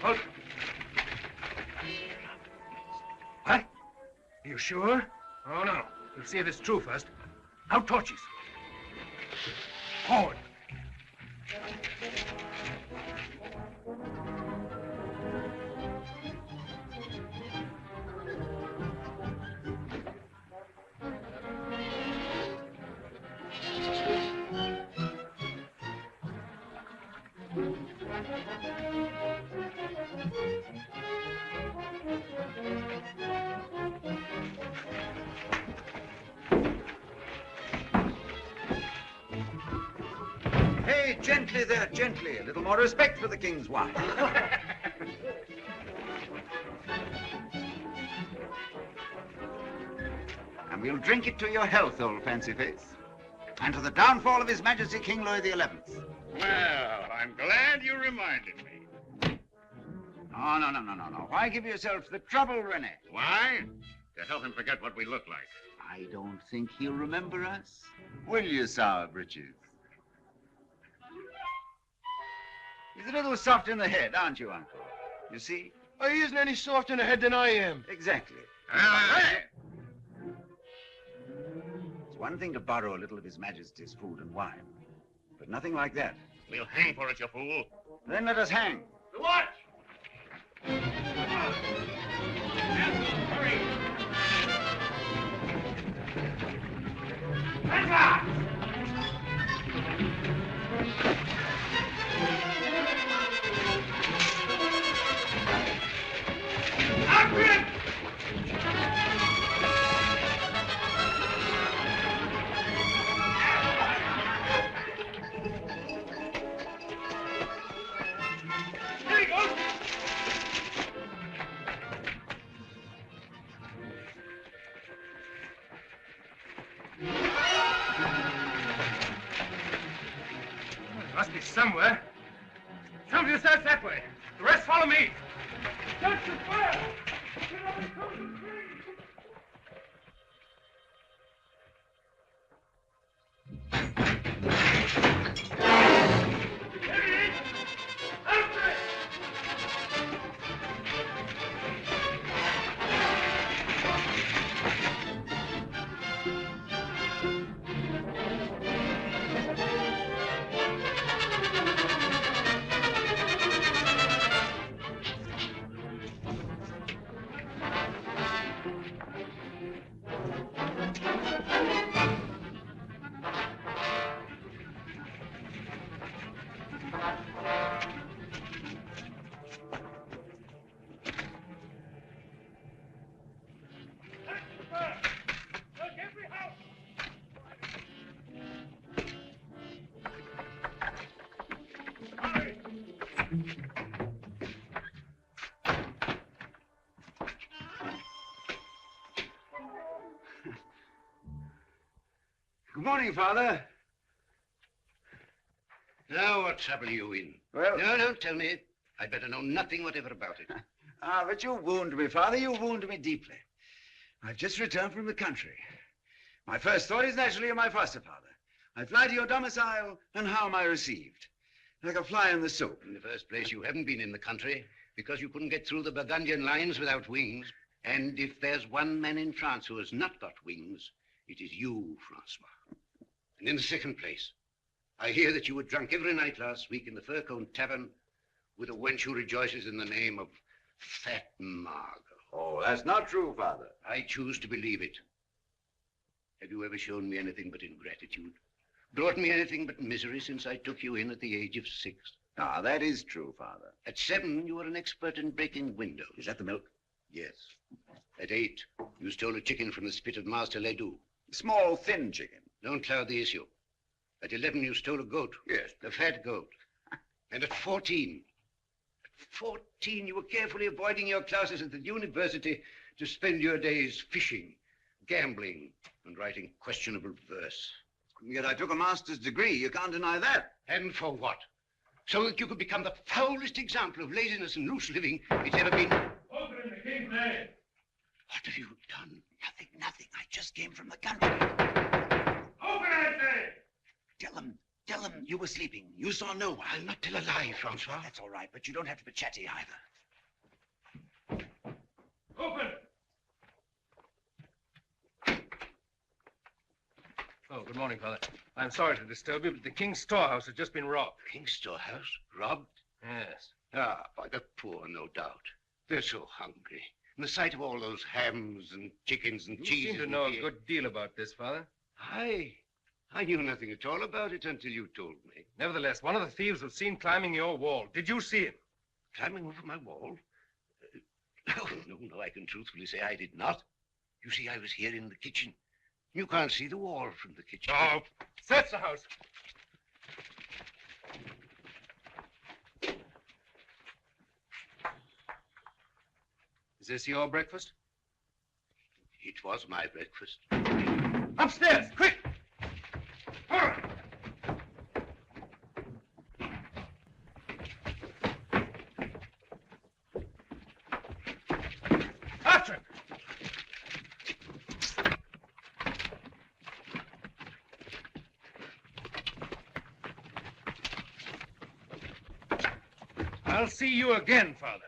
Halt! What? Are you sure? Oh, no. We'll see if it's true first. Out torches. Forward. Hey, gently there, gently. A little more respect for the king's wife. And we'll drink it to your health, old fancy face. And to the downfall of His Majesty King Louis XI. Well, I'm glad you reminded me. Oh, no. Why give yourself the trouble, Rene? Why? To help him forget what we look like. I don't think he'll remember us. Will you, Sour Britches? He's a little soft in the head, aren't you, Uncle? You see? Oh, he isn't any softer in the head than I am. Exactly. It's one thing to borrow a little of His Majesty's food and wine, but nothing like that. We'll hang for it, you fool. Then let us hang. The watch! Must be somewhere. Some of you search that way. The rest follow me. Search the fire! Get up and come to the tree! There he is! After it! morning, Father. Now, what trouble are you in? Well... No, don't tell me. I'd better know nothing whatever about it. But you wound me, Father. You wound me deeply. I've just returned from the country. My first thought is naturally of my foster father. I fly to your domicile, and how am I received? Like a fly in the soup. In the first place, you haven't been in the country because you couldn't get through the Burgundian lines without wings. And if there's one man in France who has not got wings, it is you, Francois. And in the second place, I hear that you were drunk every night last week in the Fur-Cone Tavern with a wench who rejoices in the name of Fat Margot. Oh, that's not true, Father. I choose to believe it. Have you ever shown me anything but ingratitude? Brought me anything but misery since I took you in at the age of 6? Ah, that is true, Father. At 7, you were an expert in breaking windows. Is that the milk? Yes. At 8, you stole a chicken from the spit of Master Ledoux. Small, thin chicken. Don't cloud the issue. At 11, you stole a goat. Yes. The fat goat. And at 14, you were carefully avoiding your classes at the university to spend your days fishing, gambling, and writing questionable verse. Yet I took a master's degree. You can't deny that. And for what? So that you could become the foulest example of laziness and loose living it's ever been. Open in the king's name. What have you done? Nothing. I just came from the country. Open, I say! Tell him you were sleeping. You saw no one. I'll not tell a lie, Francois. That's all right, but you don't have to be chatty either. Open! Oh, good morning, Father. I'm sorry to disturb you, but the king's storehouse has just been robbed. King's storehouse? Robbed? Yes. Ah, by the poor, no doubt. They're so hungry. And the sight of all those hams and chickens and You cheeses... seem to know a good deal about this, Father. I knew nothing at all about it until you told me. Nevertheless, one of the thieves was seen climbing your wall. Did you see him? Climbing over my wall? Oh, no, I can truthfully say I did not. You see, I was here in the kitchen. You can't see the wall from the kitchen. Oh, search the house. Is this your breakfast? It was my breakfast. Upstairs, quick! Hurry! After him! I'll see you again, Father.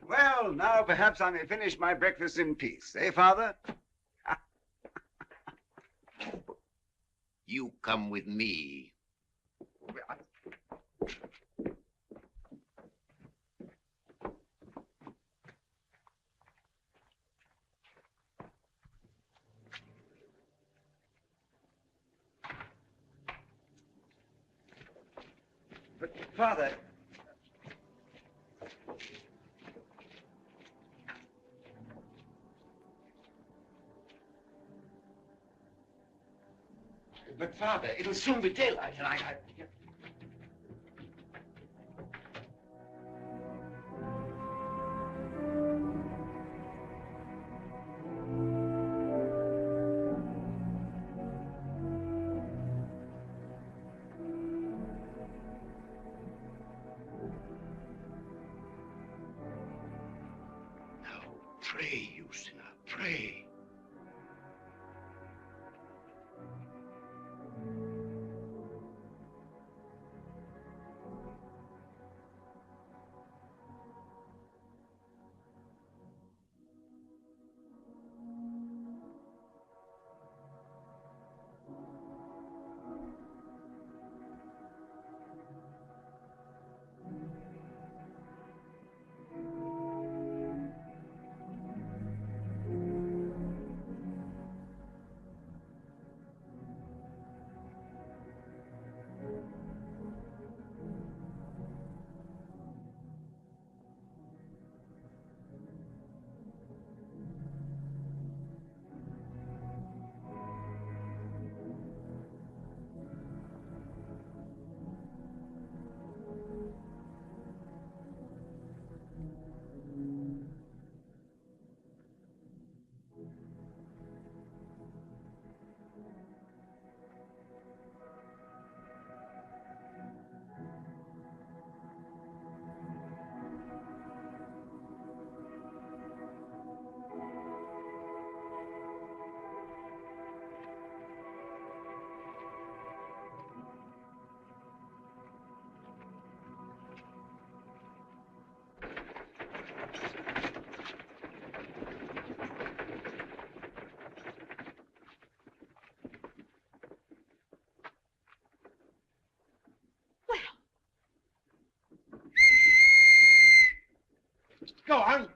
Well, now perhaps I may finish my breakfast in peace. Eh, Father? You come with me. But, Father... But, Father, it'll soon be daylight, and I... Now, pray, you sinner, pray.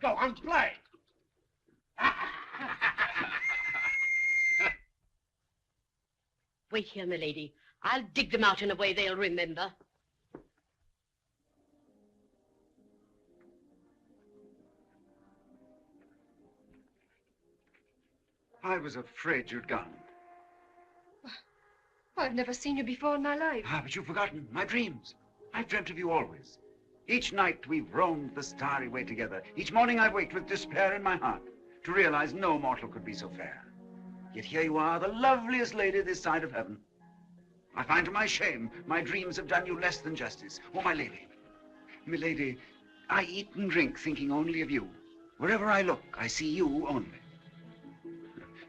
Go on, play. Wait here, milady. I'll dig them out in a way they'll remember. I was afraid you'd gone. I've never seen you before in my life. Ah, but you've forgotten my dreams. I've dreamt of you always. Each night we've roamed the starry way together. Each morning I waked with despair in my heart to realize no mortal could be so fair. Yet here you are, the loveliest lady this side of heaven. I find to my shame my dreams have done you less than justice. Oh, my lady, I eat and drink thinking only of you. Wherever I look, I see you only.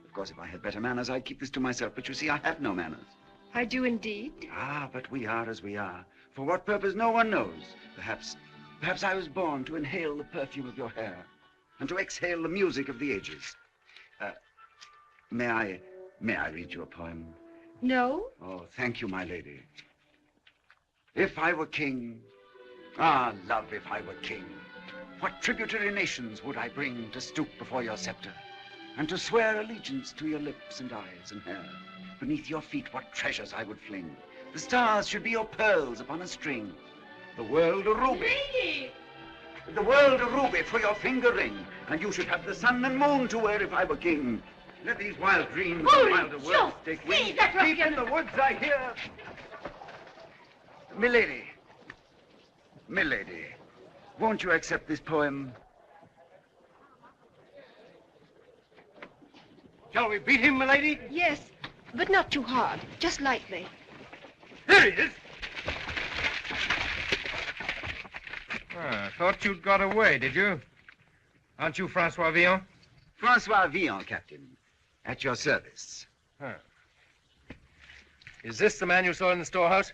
Of course, if I had better manners, I'd keep this to myself, but you see, I have no manners. I do indeed. Ah, but we are as we are. For what purpose, no one knows. Perhaps I was born to inhale the perfume of your hair and to exhale the music of the ages. May I read you a poem? No? Oh, thank you, my lady. If I were king, ah, love, if I were king, what tributary nations would I bring to stoop before your scepter and to swear allegiance to your lips and eyes and hair? Beneath your feet, what treasures I would fling. The stars should be your pearls upon a string. The world a ruby. Lady! The world a ruby for your finger ring. And you should have the sun and moon to wear if I were king. Let these wild dreams and wilder words take wing. Deep in the woods I hear. Milady, won't you accept this poem? Shall we beat him, milady? Yes, but not too hard. Just lightly. There he is. Thought you'd got away, did you? Aren't you François Villon? François Villon, Captain. At your service. Huh. Is this the man you saw in the storehouse?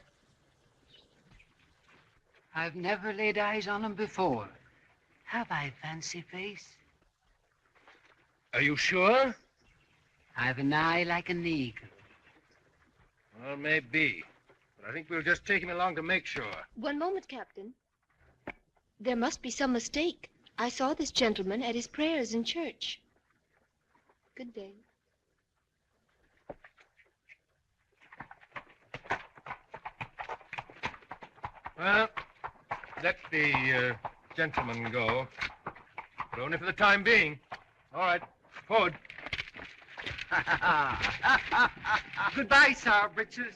I've never laid eyes on him before. Have I, fancy face? Are you sure? I've an eye like an eagle. Well, maybe. But I think we'll just take him along to make sure. One moment, Captain. There must be some mistake. I saw this gentleman at his prayers in church. Good day. Well, let the gentleman go. But only for the time being. All right, forward. Goodbye, Sir Britches.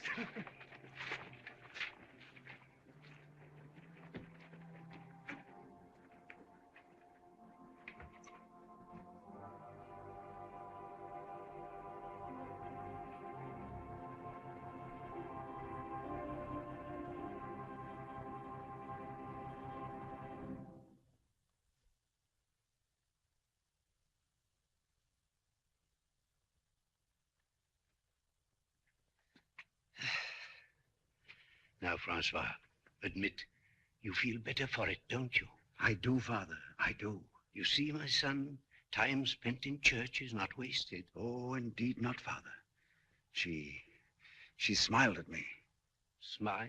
Now, Francois, admit you feel better for it, don't you? I do, Father, I do. You see, my son, time spent in church is not wasted. Oh, indeed not, Father. She smiled at me. Smile?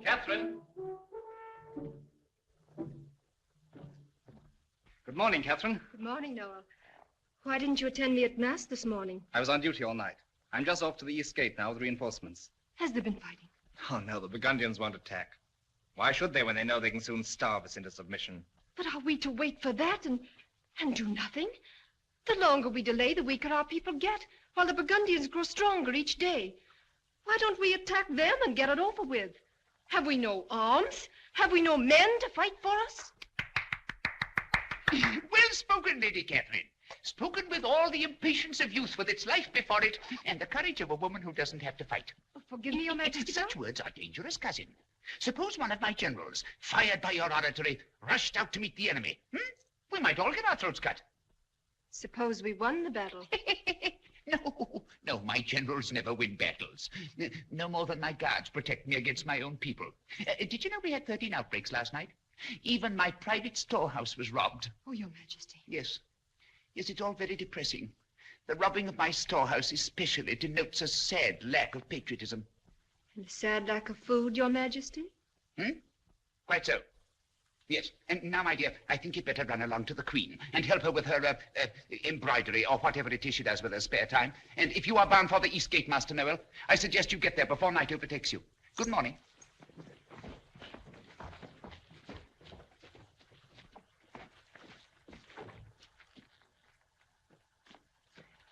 Catherine. Good morning, Catherine. Good morning, Noel. Why didn't you attend me at Mass this morning? I was on duty all night. I'm just off to the East Gate now with reinforcements. Has there been fighting? Oh, no, the Burgundians won't attack. Why should they when they know they can soon starve us into submission? But are we to wait for that and do nothing? The longer we delay, the weaker our people get, while the Burgundians grow stronger each day. Why don't we attack them and get it over with? Have we no arms? Have we no men to fight for us? Well spoken, Lady Catherine. Spoken with all the impatience of youth with its life before it and the courage of a woman who doesn't have to fight. Forgive me, Your Majesty. Such words are dangerous, cousin. Suppose one of my generals, fired by your oratory, rushed out to meet the enemy. We might all get our throats cut. Suppose we won the battle. No, my generals never win battles. No more than my guards protect me against my own people. Did you know we had 13 outbreaks last night? Even my private storehouse was robbed. Oh, Your Majesty. Yes, it's all very depressing. The robbing of my storehouse especially denotes a sad lack of patriotism. And a sad lack of food, Your Majesty? Quite so. Yes, and now, my dear, I think you'd better run along to the Queen and help her with her embroidery or whatever it is she does with her spare time. And if you are bound for the East Gate, Master Noel, I suggest you get there before night overtakes you. Good morning.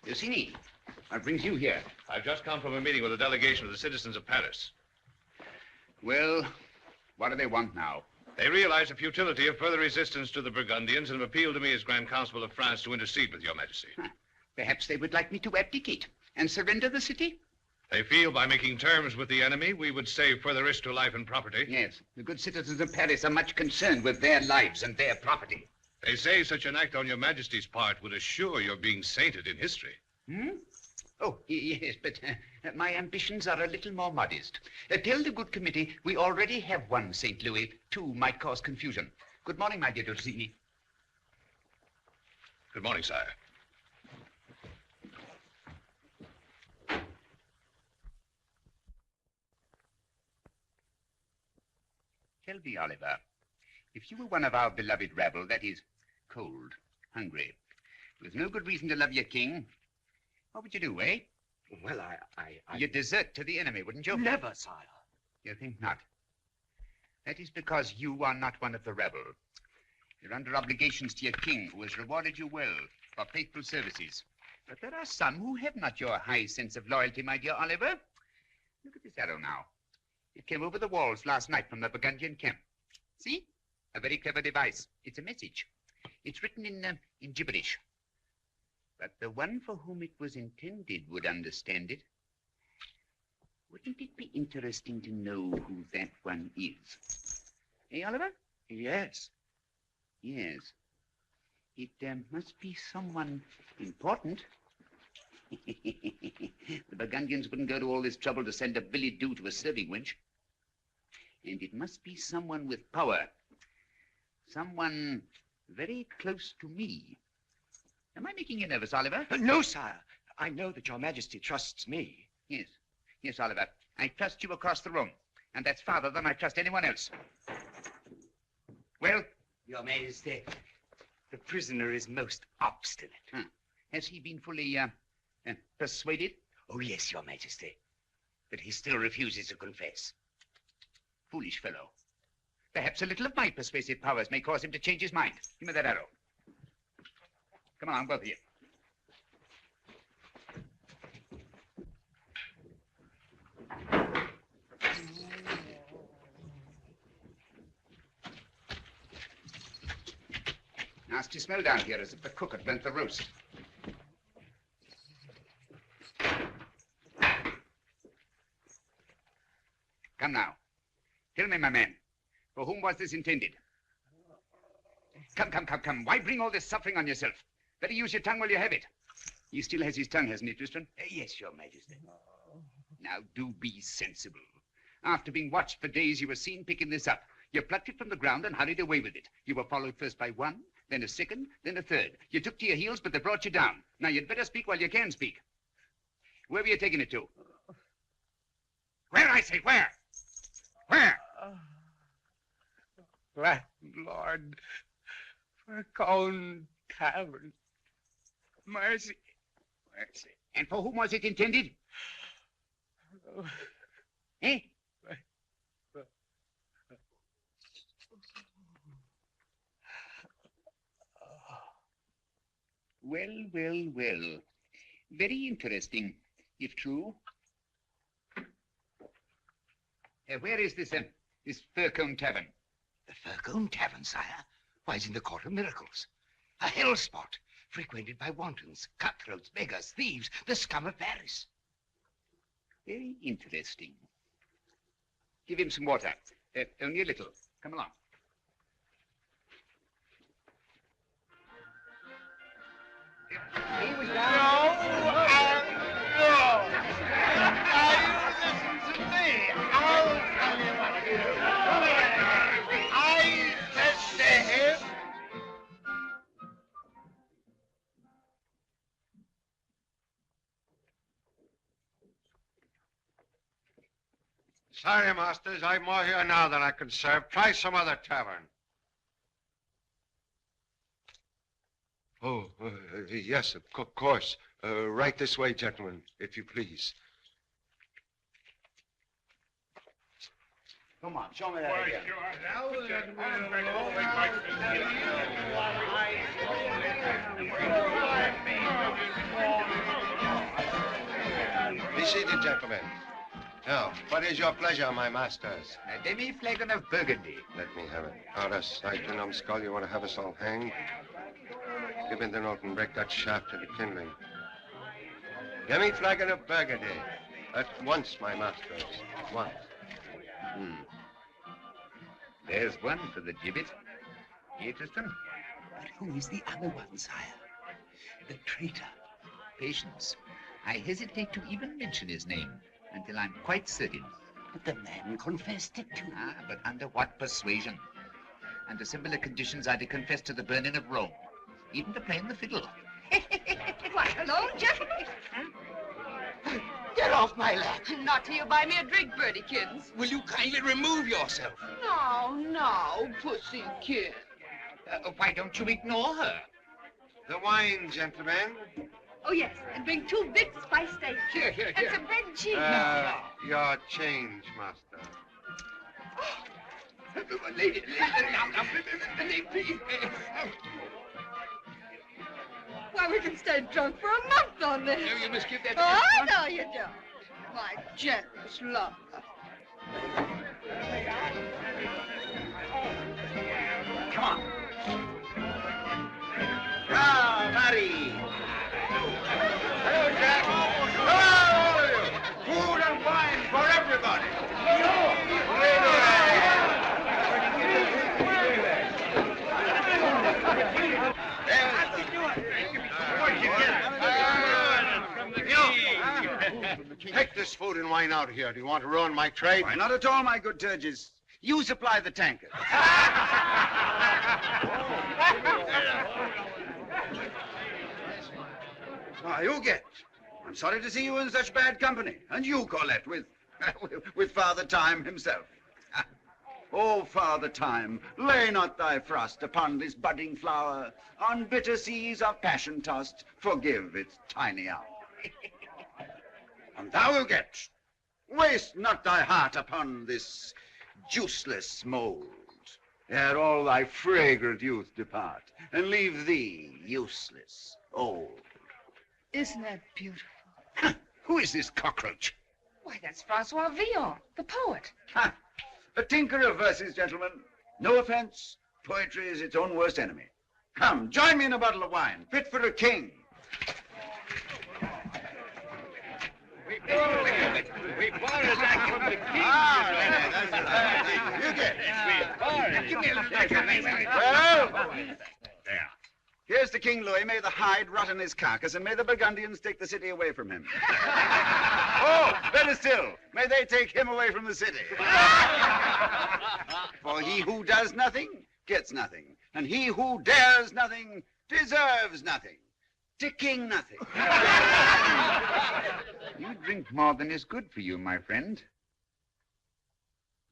Lucini, what brings you here? I've just come from a meeting with a delegation of the citizens of Paris. Well, what do they want now? They realize the futility of further resistance to the Burgundians and have appealed to me as Grand Constable of France to intercede with Your Majesty. Perhaps they would like me to abdicate and surrender the city? They feel by making terms with the enemy, we would save further risk to life and property. Yes, the good citizens of Paris are much concerned with their lives and their property. They say such an act on Your Majesty's part would assure your being sainted in history. Oh, yes, but my ambitions are a little more modest. Tell the good committee we already have one St. Louis. Two might cause confusion. Good morning, my dear Dulcini. Good morning, sire. Tell me, Oliver, if you were one of our beloved rabble, that is, cold, hungry, with no good reason to love your king, what would you do, eh? Well, You'd desert to the enemy, wouldn't you? Never, sire. You think not? That is because you are not one of the rabble. You're under obligations to your king, who has rewarded you well for faithful services. But there are some who have not your high sense of loyalty, my dear Oliver. Look at this arrow now. It came over the walls last night from the Burgundian camp. See? A very clever device. It's a message. It's written in gibberish. But the one for whom it was intended would understand it. Wouldn't it be interesting to know who that one is? Eh, Oliver? Yes. Yes. It must be someone important. The Burgundians wouldn't go to all this trouble to send a billet doux to a serving wench. And it must be someone with power. Someone very close to me. Am I making you nervous, Oliver? No, sire. I know that Your Majesty trusts me. Yes. Yes, Oliver. I trust you across the room. And that's farther than I trust anyone else. Well? Your Majesty, the prisoner is most obstinate. Has he been fully persuaded? Oh, yes, Your Majesty. But he still refuses to confess. Foolish fellow. Perhaps a little of my persuasive powers may cause him to change his mind. Give me that arrow. Come along, both of you. Nasty smell down here, as if the cook had burnt the roast. Come now. Tell me, my man, for whom was this intended? Come. Why bring all this suffering on yourself? Better use your tongue while you have it. He still has his tongue, hasn't he, Tristan? Yes, Your Majesty. Now, do be sensible. After being watched for days, you were seen picking this up. You plucked it from the ground and hurried away with it. You were followed first by one, then a second, then a third. You took to your heels, but they brought you down. Now, you'd better speak while you can speak. Where were you taking it to? Where, I say, where? Where? Landlord, for Grand Tavern. Mercy. And for whom was it intended? Eh? Well. Very interesting, if true. Where is this Furcombe Tavern? The Furcombe Tavern, sire? Why, it's in the Court of Miracles. A hell spot, frequented by wantons, cutthroats, beggars, thieves, the scum of Paris. Very interesting. Give him some water. Only a little. Come along. He was down. No. Now you listen to me. I'll tell you what to do. I said to him. Sorry, masters. I've more here now than I can serve. Try some other tavern. Oh, yes, of course. Right this way, gentlemen, if you please. Come on, show me that again. Be seated, gentlemen. Now, what is your pleasure, my masters? A demi-flagon of Burgundy. Let me have it. Out of sight, you numbskull. You want to have us all hanged? Give me the note and break that shaft to the kindling. Demi-flagon of Burgundy. At once, my masters. At once. There's one for the gibbet. Interesting. But who is the other one, sire? The traitor. Patience. I hesitate to even mention his name until I'm quite certain. But the man confessed it to you. Ah, but under what persuasion? Under similar conditions, I'd confess to the burning of Rome, even to playing the fiddle. Why, hello, gentlemen. Get off my lap. Not till you buy me a drink, Birdykins. Will you kindly remove yourself? No, Pussykins. Why don't you ignore her? The wine, gentlemen. Oh, yes, and bring 2 big spiced steaks. Here. And some bread and cheese. Your change, master. Lady, please. Why, we can stay drunk for a month on this. No, you must give that. Oh, no, you don't. My generous love. Come on. Ah, Mary. Hello, Jack. Hello, food and wine for everybody. Take this food and wine out of here. Do you want to ruin my trade? Why, not at all, my good Turgis. You supply the tankard. Why, you get. I'm sorry to see you in such bad company. And you, Colette, with Father Time himself. Oh, Father Time, lay not thy frost upon this budding flower. On bitter seas of passion tossed, forgive its tiny hour. And thou will get. Waste not thy heart upon this juiceless mold, ere all thy fragrant youth depart, and leave thee useless, old. Isn't that beautiful? Who is this cockroach? Why, that's François Villon, the poet. Ha! A tinker of verses, gentlemen. No offense. Poetry is its own worst enemy. Come, join me in a bottle of wine, fit for a king. We borrowed that from the king. You get it. Give me a little. Well, there. Here's to King Louis. May the hide rot in his carcass, and may the Burgundians take the city away from him. Oh, better still, may they take him away from the city. For he who does nothing gets nothing, and he who dares nothing deserves nothing. To king nothing. You drink more than is good for you, my friend.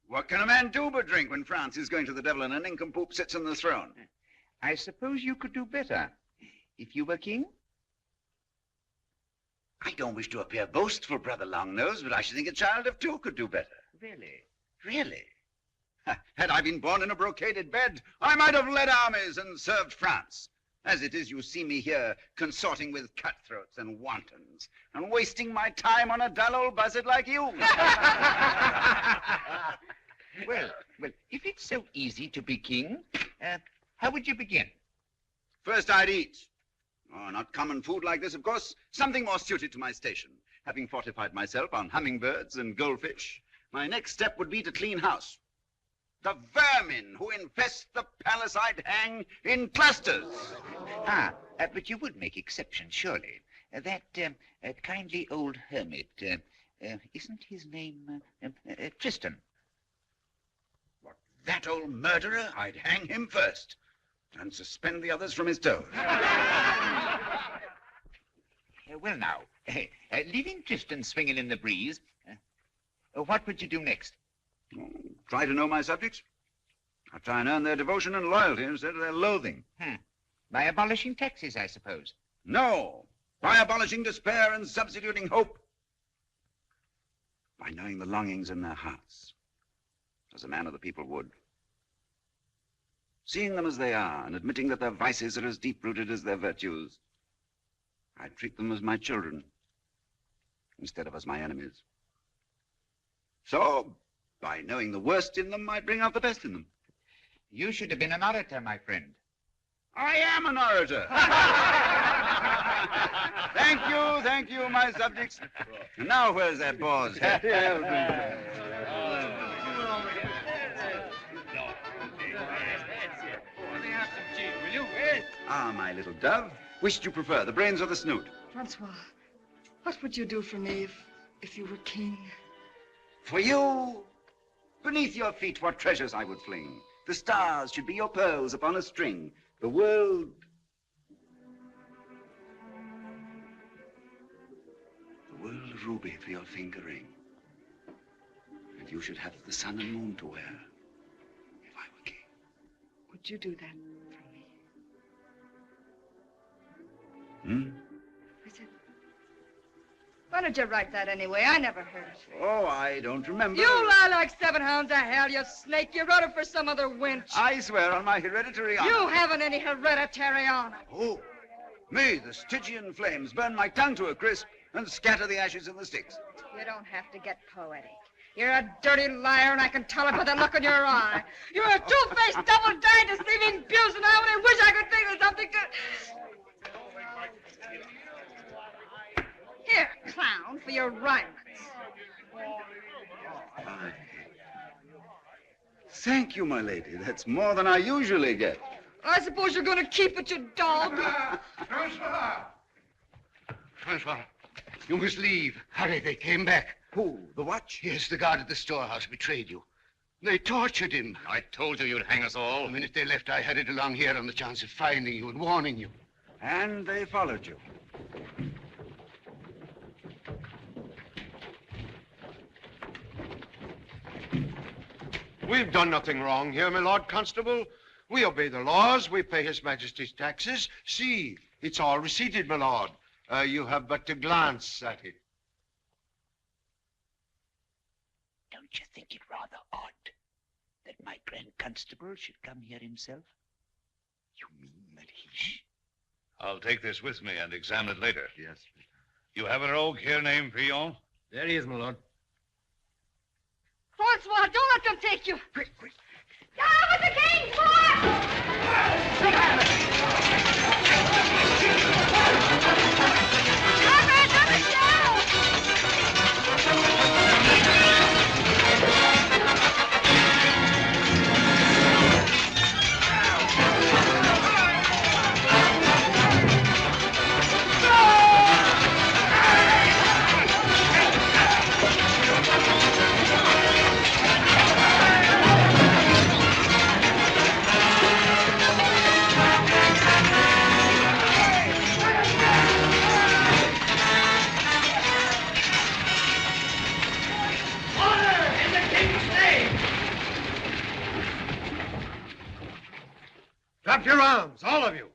What can a man do but drink when France is going to the devil and a nincompoop sits on the throne? I suppose you could do better if you were king. I don't wish to appear boastful, Brother Longnose, but I should think a child of 2 could do better. Really? Really? Had I been born in a brocaded bed, I might have led armies and served France. As it is, you see me here consorting with cutthroats and wantons and wasting my time on a dull old buzzard like you. Well, if it's so easy to be king, how would you begin? First, I'd eat. Oh, not common food like this, of course. Something more suited to my station. Having fortified myself on hummingbirds and goldfish, my next step would be to clean house. The vermin who infest the palace I'd hang in clusters. Ah, But you would make exceptions, surely. That kindly old hermit, isn't his name Tristan? What, that old murderer? I'd hang him first and suspend the others from his toes. Well, now, leaving Tristan swinging in the breeze, what would you do next? Try to know my subjects. I'll try and earn their devotion and loyalty instead of their loathing. By abolishing taxes, I suppose. No, by abolishing despair and substituting hope. By knowing the longings in their hearts, as a man of the people would. Seeing them as they are and admitting that their vices are as deep-rooted as their virtues, I treat them as my children instead of as my enemies. So, by knowing the worst in them, I bring out the best in them. You should have been an orator, my friend. I am an orator. Thank you, my subjects. And now where's that boar's head? Ah, my little dove. Which do you prefer, the brains or the snoot? Francois, what would you do for me if you were king? For you, beneath your feet, what treasures I would fling. The stars should be your pearls upon a string. The world a ruby for your finger ring. And you should have the sun and moon to wear if I were king. Would you do that for me? I said, why did you write that anyway? I never heard it. Oh, I don't remember. You lie like 7 hounds of hell, you snake. You wrote it for some other wench. I swear on my hereditary honor. You haven't any hereditary honor. Oh, me, the Stygian flames, burn my tongue to a crisp and scatter the ashes in the sticks. You don't have to get poetic. You're a dirty liar, and I can tell it by the look in your eye. You're a two-faced, double-dyed, deceiving buse, and I only wish I could think of something good. Here, clown, for your rhymes. Thank you, my lady. That's more than I usually get. I suppose you're going to keep it, you dog. Francois, you must leave. Hurry, they came back. Who? The watch? Yes, the guard at the storehouse betrayed you. They tortured him. I told you you'd hang us all. The minute they left, I hurried along here on the chance of finding you and warning you. And they followed you. We've done nothing wrong here, my Lord Constable. We obey the laws. We pay His Majesty's taxes. See, it's all receipted, my lord. You have but to glance at it. Don't you think it rather odd that my Grand Constable should come here himself? You mean that he... I'll take this with me and examine it later. Yes. You have a rogue here named Villon? There he is, my lord. Francois, don't let them take you. Quick. Down with the king, Drop your arms, all of you.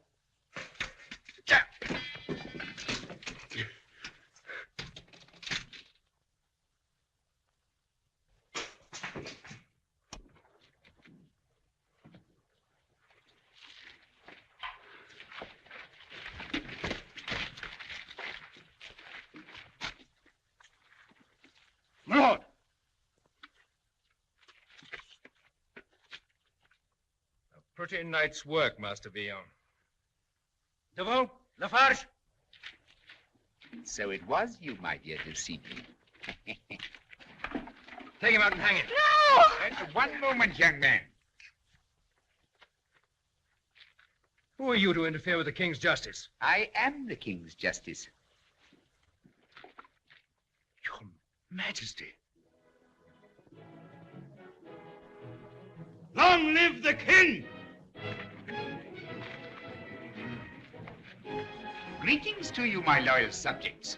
My lord. Pretty night's work, Master Villon. Devaux, Lafarge. So it was you, my dear Dulcine. Take him out and hang him. One moment, young man. Who are you to interfere with the king's justice? I am the king's justice. Your Majesty. Long live the king! Greetings to you, my loyal subjects.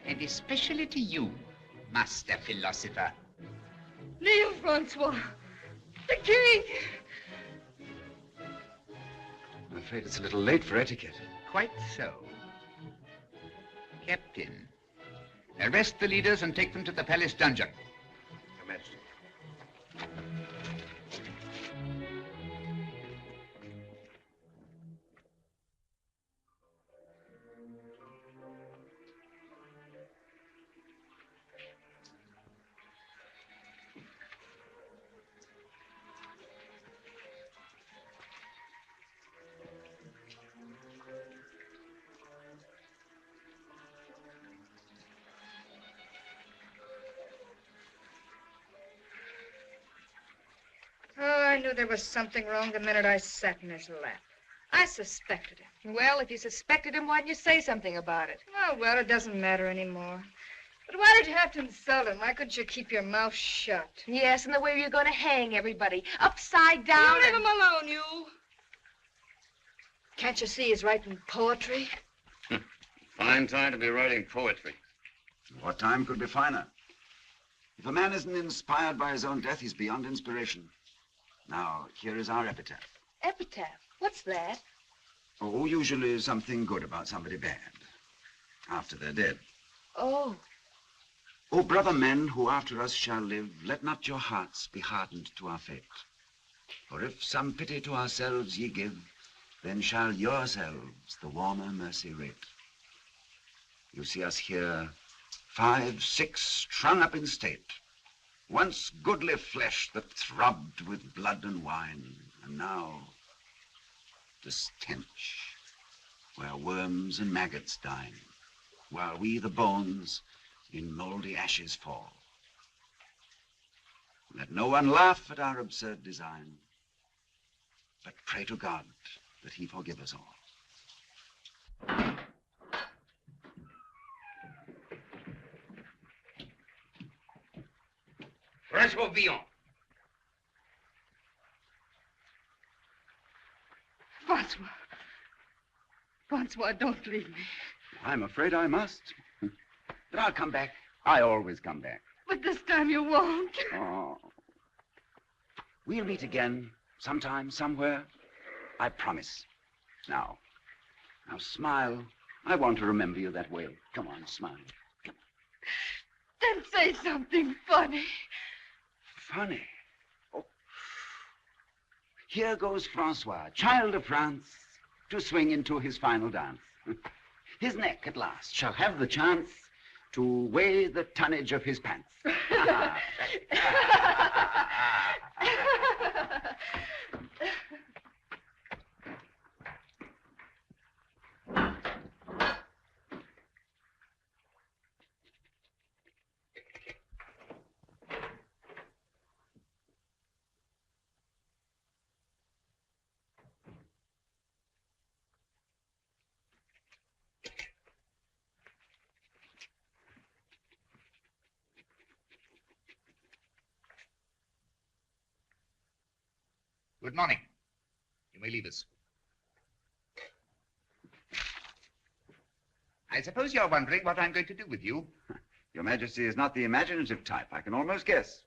And especially to you, master philosopher. Kneel, Francois. The king! I'm afraid it's a little late for etiquette. Quite so. Captain, arrest the leaders and take them to the palace dungeon. Your Majesty. Oh, I knew there was something wrong the minute I sat in his lap. I suspected him. Well, if you suspected him, why didn't you say something about it? Oh, well, it doesn't matter anymore. But why did you have to insult him? Why couldn't you keep your mouth shut? Yes, and the way you're going to hang everybody. Upside down. You leave him alone, you. Can't you see he's writing poetry? Fine time to be writing poetry. What time could be finer? If a man isn't inspired by his own death, he's beyond inspiration. Now, here is our epitaph. Epitaph? What's that? Oh, usually something good about somebody bad. After they're dead. Oh. O brother men who after us shall live, let not your hearts be hardened to our fate. For if some pity to ourselves ye give, then shall yourselves the warmer mercy rate. You see us here, 5, 6, strung up in state. Once goodly flesh that throbbed with blood and wine, and now the stench, where worms and maggots dine, while we the bones in moldy ashes fall. Let no one laugh at our absurd design, but pray to God that he forgive us all. François Villon. Francois. Francois, don't leave me. I'm afraid I must. But I'll come back. I always come back. But this time you won't. Oh. We'll meet again, sometime, somewhere. I promise. Now smile. I want to remember you that way. Come on, smile. Come on. Then say something funny. Funny. Oh. Here goes Francois, child of France, to swing into his final dance. His neck, at last, shall have the chance to weigh the tonnage of his pants. Good morning. You may leave us. I suppose you're wondering what I'm going to do with you. Your Majesty is not the imaginative type. I can almost guess.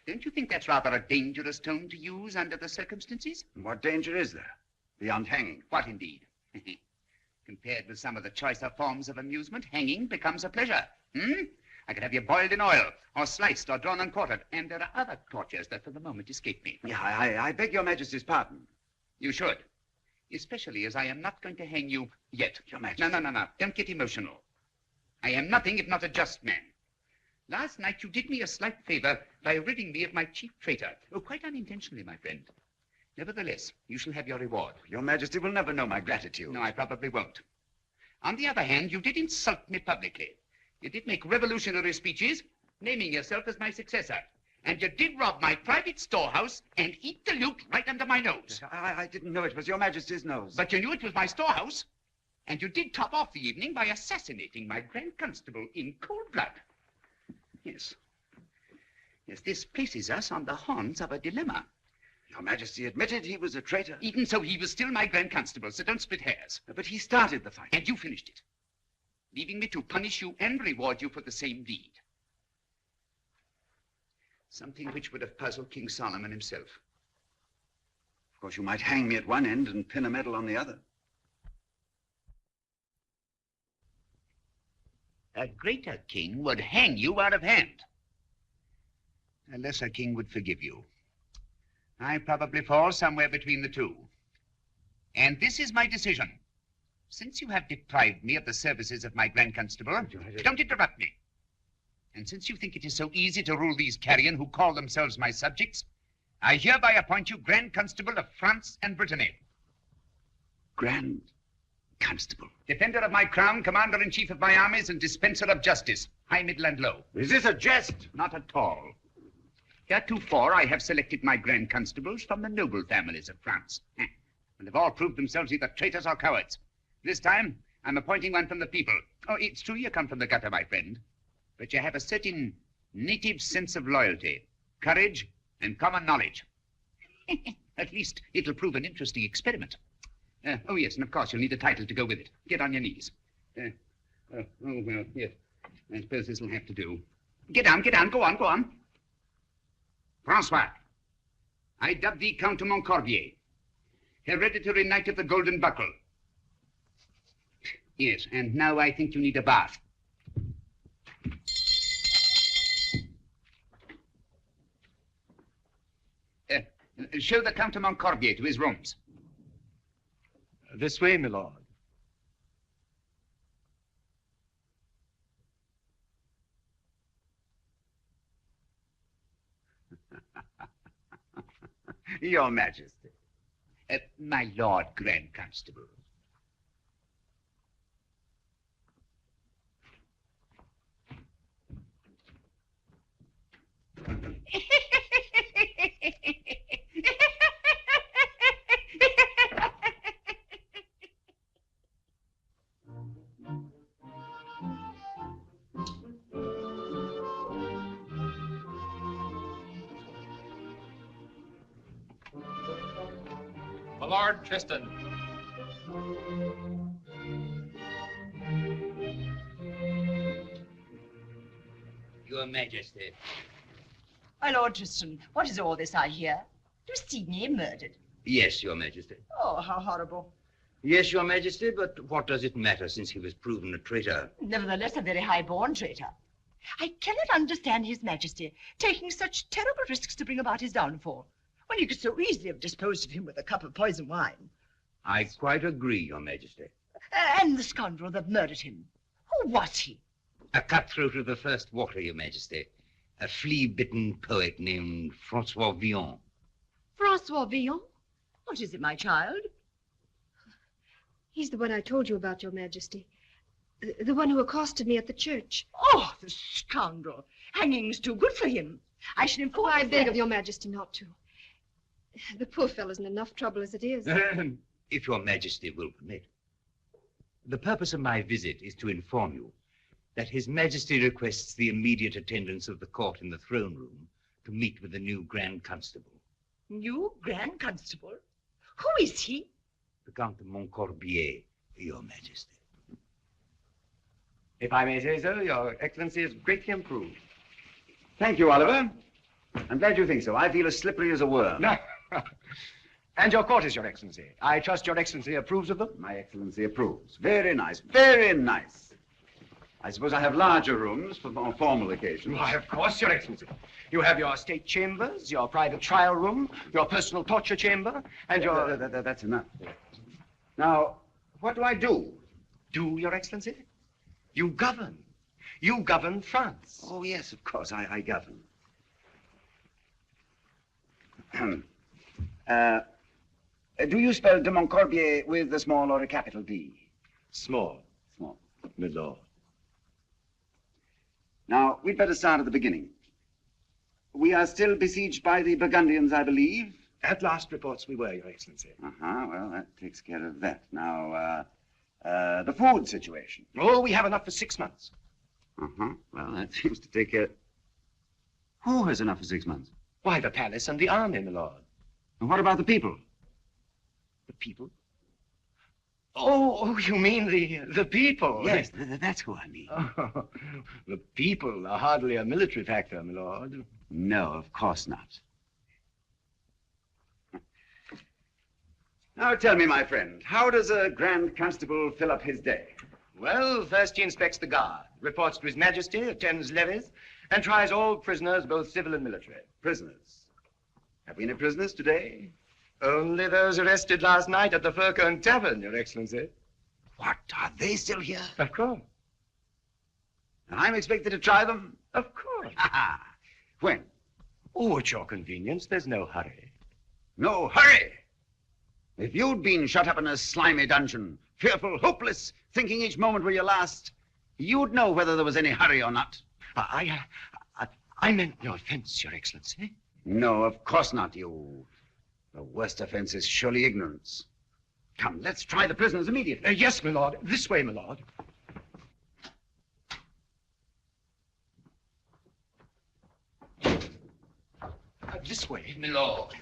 Don't you think that's rather a dangerous tone to use under the circumstances? What danger is there? Beyond hanging. What indeed? Compared with some of the choicer forms of amusement, hanging becomes a pleasure. I could have you boiled in oil, or sliced, or drawn and quartered, and there are other tortures that for the moment escape me. Yeah, I beg your Majesty's pardon. You should. Especially as I am not going to hang you yet. Your Majesty. No. Don't get emotional. I am nothing if not a just man. Last night you did me a slight favor by ridding me of my chief traitor. Oh, quite unintentionally, my friend. Nevertheless, you shall have your reward. Your Majesty will never know my gratitude. No, I probably won't. On the other hand, you did insult me publicly. You did make revolutionary speeches, naming yourself as my successor. And you did rob my private storehouse and eat the loot right under my nose. I didn't know it was Your Majesty's nose. But you knew it was my storehouse. And you did top off the evening by assassinating my Grand Constable in cold blood. Yes. Yes, this places us on the horns of a dilemma. Your Majesty admitted he was a traitor. Even so, he was still my Grand Constable, so don't split hairs. But he started the fight. And you finished it, leaving me to punish you and reward you for the same deed. Something which would have puzzled King Solomon himself. Of course, you might hang me at one end and pin a medal on the other. A greater king would hang you out of hand. A lesser king would forgive you. I probably fall somewhere between the two. And this is my decision. Since you have deprived me of the services of my Grand Constable, don't interrupt me. And since you think it is so easy to rule these carrion who call themselves my subjects, I hereby appoint you Grand Constable of France and Brittany. Grand Constable? Defender of my crown, commander-in-chief of my armies, and dispenser of justice, high, middle, and low. Is this a jest? Not at all. Heretofore, I have selected my Grand Constables from the noble families of France. And have all proved themselves either traitors or cowards. This time, I'm appointing one from the people. Oh, it's true you come from the gutter, my friend. But you have a certain native sense of loyalty, courage, and common knowledge. At least, it'll prove an interesting experiment. Oh, yes, and of course, you'll need a title to go with it. Get on your knees. Well, yes. I suppose this will have to do. Get down, go on. François, I dub thee Count de Montcorbier, hereditary knight of the Golden Buckle. Yes, and now I think you need a bath. Show the Count de Montcorbier to his rooms. This way, my lord. Your Majesty. My Lord Grand Constable. My Lord Tristan. Your Majesty. My Lord Tristan, what is all this I hear? Do you see me murdered? Yes, Your Majesty. Oh, how horrible. Yes, Your Majesty, but what does it matter since he was proven a traitor? Nevertheless, a very high-born traitor. I cannot understand His Majesty taking such terrible risks to bring about his downfall, when you could so easily have disposed of him with a cup of poison wine. I quite agree, Your Majesty. And the scoundrel that murdered him, who was he? A cutthroat of the first water, Your Majesty. A flea-bitten poet named François Villon. François Villon? What is it, my child? He's the one I told you about, Your Majesty. The one who accosted me at the church. Oh, the scoundrel. Hanging's too good for him. I should inform I beg of Your Majesty not to. The poor fellow's in enough trouble as it is. If Your Majesty will permit. The purpose of my visit is to inform you that His Majesty requests the immediate attendance of the court in the throne room to meet with the new Grand Constable. New Grand Constable? Who is he? The Count de Montcorbier, Your Majesty. If I may say so, Your Excellency is greatly improved. Thank you, Oliver. I'm glad you think so. I feel as slippery as a worm. No. And your quarters, Your Excellency. I trust Your Excellency approves of them? My Excellency approves. Very nice, very nice. I suppose I have larger rooms for more formal occasions. Why, of course, Your Excellency. You have your state chambers, your private trial room, your personal torture chamber, and your... That's enough. Now, what do I do? Do, Your Excellency? You govern. You govern France. Oh, yes, of course, I govern. Do you spell de Montcorbier with a small or a capital D? Small. Small. My lord. Now, we'd better start at the beginning. We are still besieged by the Burgundians, I believe. At last reports we were, Your Excellency. Well, that takes care of that. Now, the food situation. Oh, we have enough for 6 months. Well, that seems to take care... Who has enough for 6 months? Why, the palace and the army, my lord. And what about the people? The people? Oh, you mean the people? Yes, that's who I mean. Oh, the people are hardly a military factor, my lord. No, of course not. Now tell me, my friend, how does a Grand Constable fill up his day? Well, first he inspects the guard, reports to His Majesty, attends levees, and tries all prisoners, both civil and military. Prisoners? Have we any prisoners today? Only those arrested last night at the Furcone Tavern, Your Excellency. What? Are they still here? Of course. And I'm expected to try them? Of course. When? Oh, at your convenience. There's no hurry. No hurry? If you'd been shut up in a slimy dungeon, fearful, hopeless, thinking each moment were your last, you'd know whether there was any hurry or not. I meant no offense, Your Excellency. No, of course not, you. The worst offense is surely ignorance. Come, let's try the prisoners immediately. Yes, my lord. This way, my lord. This way. My lord,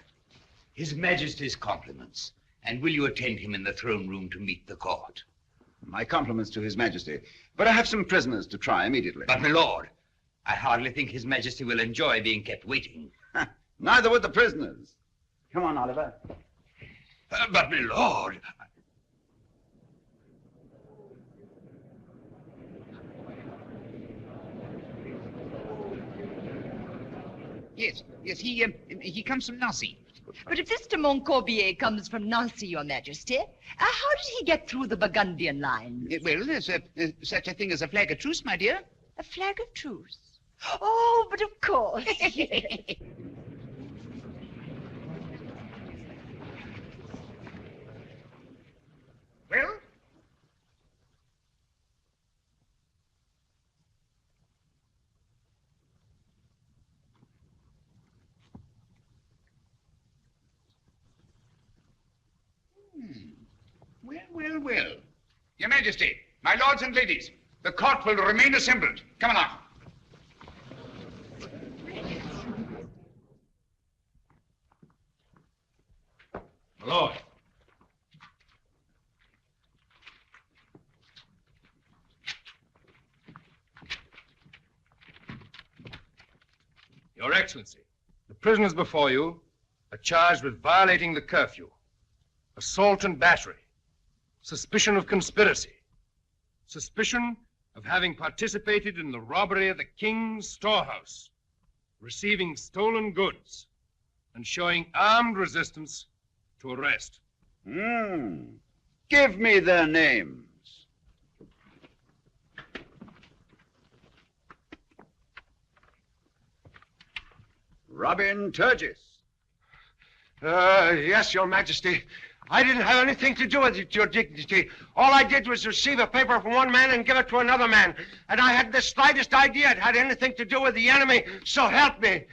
His Majesty's compliments. And will you attend him in the throne room to meet the court? My compliments to His Majesty. But I have some prisoners to try immediately. But, my lord, I hardly think His Majesty will enjoy being kept waiting. Neither would the prisoners. Come on, Oliver. But, my lord... Yes, he comes from Nancy. But if this de Montcorbier comes from Nancy, Your Majesty, how did he get through the Burgundian line? Well, there's such a thing as a flag of truce, my dear. A flag of truce? Oh, but of course. Well? Well. Your Majesty, my lords and ladies, the court will remain assembled. Come along. My lord. Your Excellency, the prisoners before you are charged with violating the curfew, assault and battery, suspicion of conspiracy, suspicion of having participated in the robbery of the king's storehouse, receiving stolen goods, and showing armed resistance to arrest. Give me their names. Robin Turgis. Yes, Your Majesty. I didn't have anything to do with it, Your Dignity. All I did was receive a paper from one man and give it to another man. And I hadn't the slightest idea it had anything to do with the enemy, so help me.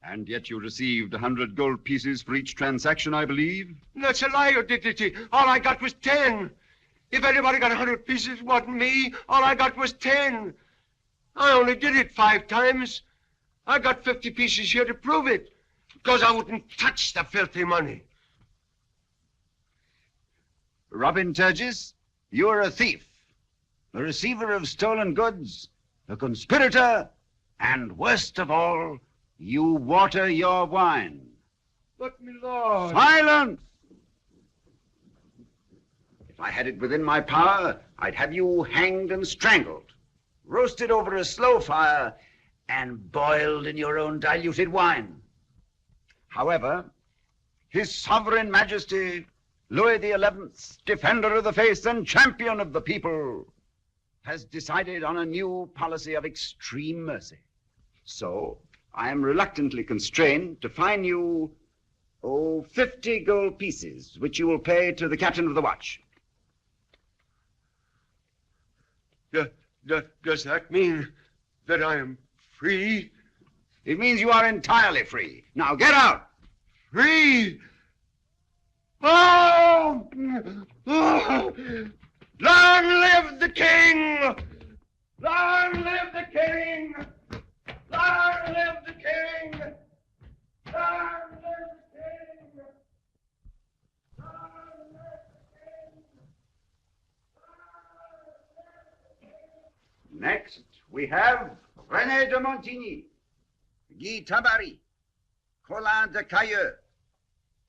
And yet you received 100 gold pieces for each transaction, I believe? That's a lie, Your Dignity. All I got was 10. If anybody got 100 pieces, it wasn't me. All I got was 10. I only did it 5 times. I got 50 pieces here to prove it, because I wouldn't touch the filthy money. Robin Turgis, you're a thief, a receiver of stolen goods, a conspirator, and worst of all, you water your wine. But, my lord... Silence! If I had it within my power, I'd have you hanged and strangled, roasted over a slow fire, and boiled in your own diluted wine. However, His Sovereign Majesty, Louis XI, defender of the faith and champion of the people, has decided on a new policy of extreme mercy. So, I am reluctantly constrained to fine you, 50 gold pieces, which you will pay to the captain of the watch. Does that mean that I am free? It means you are entirely free. Now get out. Free? Oh! Oh! Long live the king! Long live the king! Long live the king! Long live the king! Next, we have René de Montigny, Guy Tabary, Colin de Cailleux,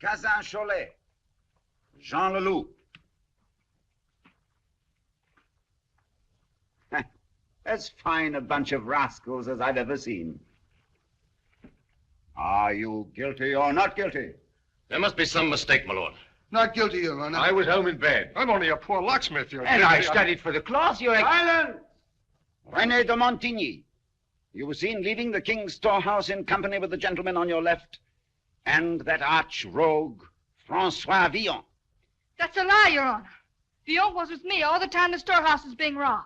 Cazin Cholet, Jean Leloup. As fine a bunch of rascals as I've ever seen. Are you guilty or not guilty? There must be some mistake, my lord. Not guilty, Your Honor. I was home in bed. I'm only a poor locksmith, Your And I studied for the cloth, Your Silence! René de Montigny, you were seen leaving the king's storehouse in company with the gentleman on your left and that arch rogue, François Villon. That's a lie, Your Honor. Villon was with me all the time the storehouse was being robbed.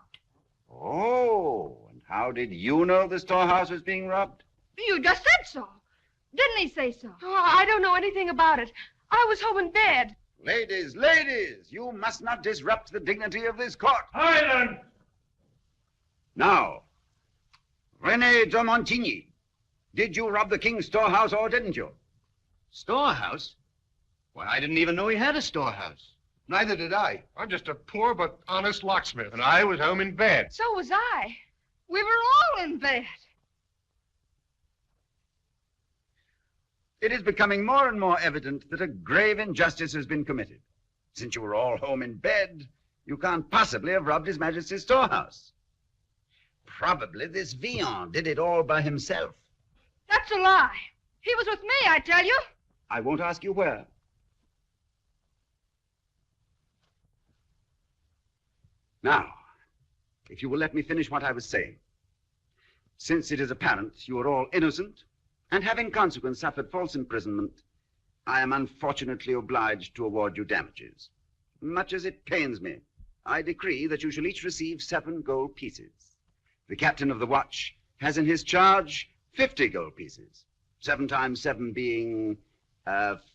Oh, and how did you know the storehouse was being robbed? You just said so. Didn't he say so? Oh, I don't know anything about it. I was home in bed. Ladies, ladies, you must not disrupt the dignity of this court. Silence! Now, René de Montigny, did you rob the king's storehouse or didn't you? Storehouse? Why, I didn't even know he had a storehouse. Neither did I. I'm just a poor but honest locksmith. And I was home in bed. So was I. We were all in bed. It is becoming more and more evident that a grave injustice has been committed. Since you were all home in bed, you can't possibly have robbed His Majesty's storehouse. Probably this Villon did it all by himself. That's a lie. He was with me, I tell you. I won't ask you where. Now, if you will let me finish what I was saying. Since it is apparent you are all innocent, and have in consequence suffered false imprisonment, I am unfortunately obliged to award you damages. Much as it pains me, I decree that you shall each receive 7 gold pieces. The captain of the watch has in his charge 50 gold pieces. 7 times 7 being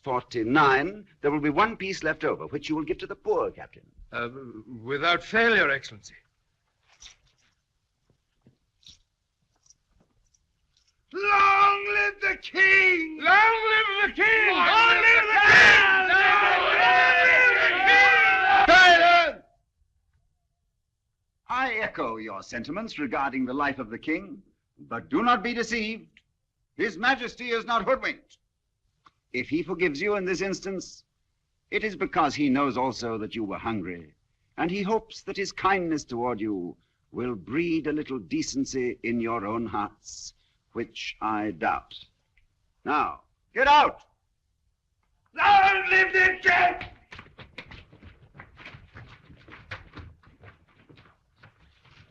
49. There will be 1 piece left over, which you will give to the poor, Captain. Without failure, Excellency. Long live the king! Long live the king! Long live the king! Long live the king! Silence! I echo your sentiments regarding the life of the king, but do not be deceived. His Majesty is not hoodwinked. If he forgives you in this instance, it is because he knows also that you were hungry, and he hopes that his kindness toward you will breed a little decency in your own hearts, which I doubt. Now, get out! Long live the king!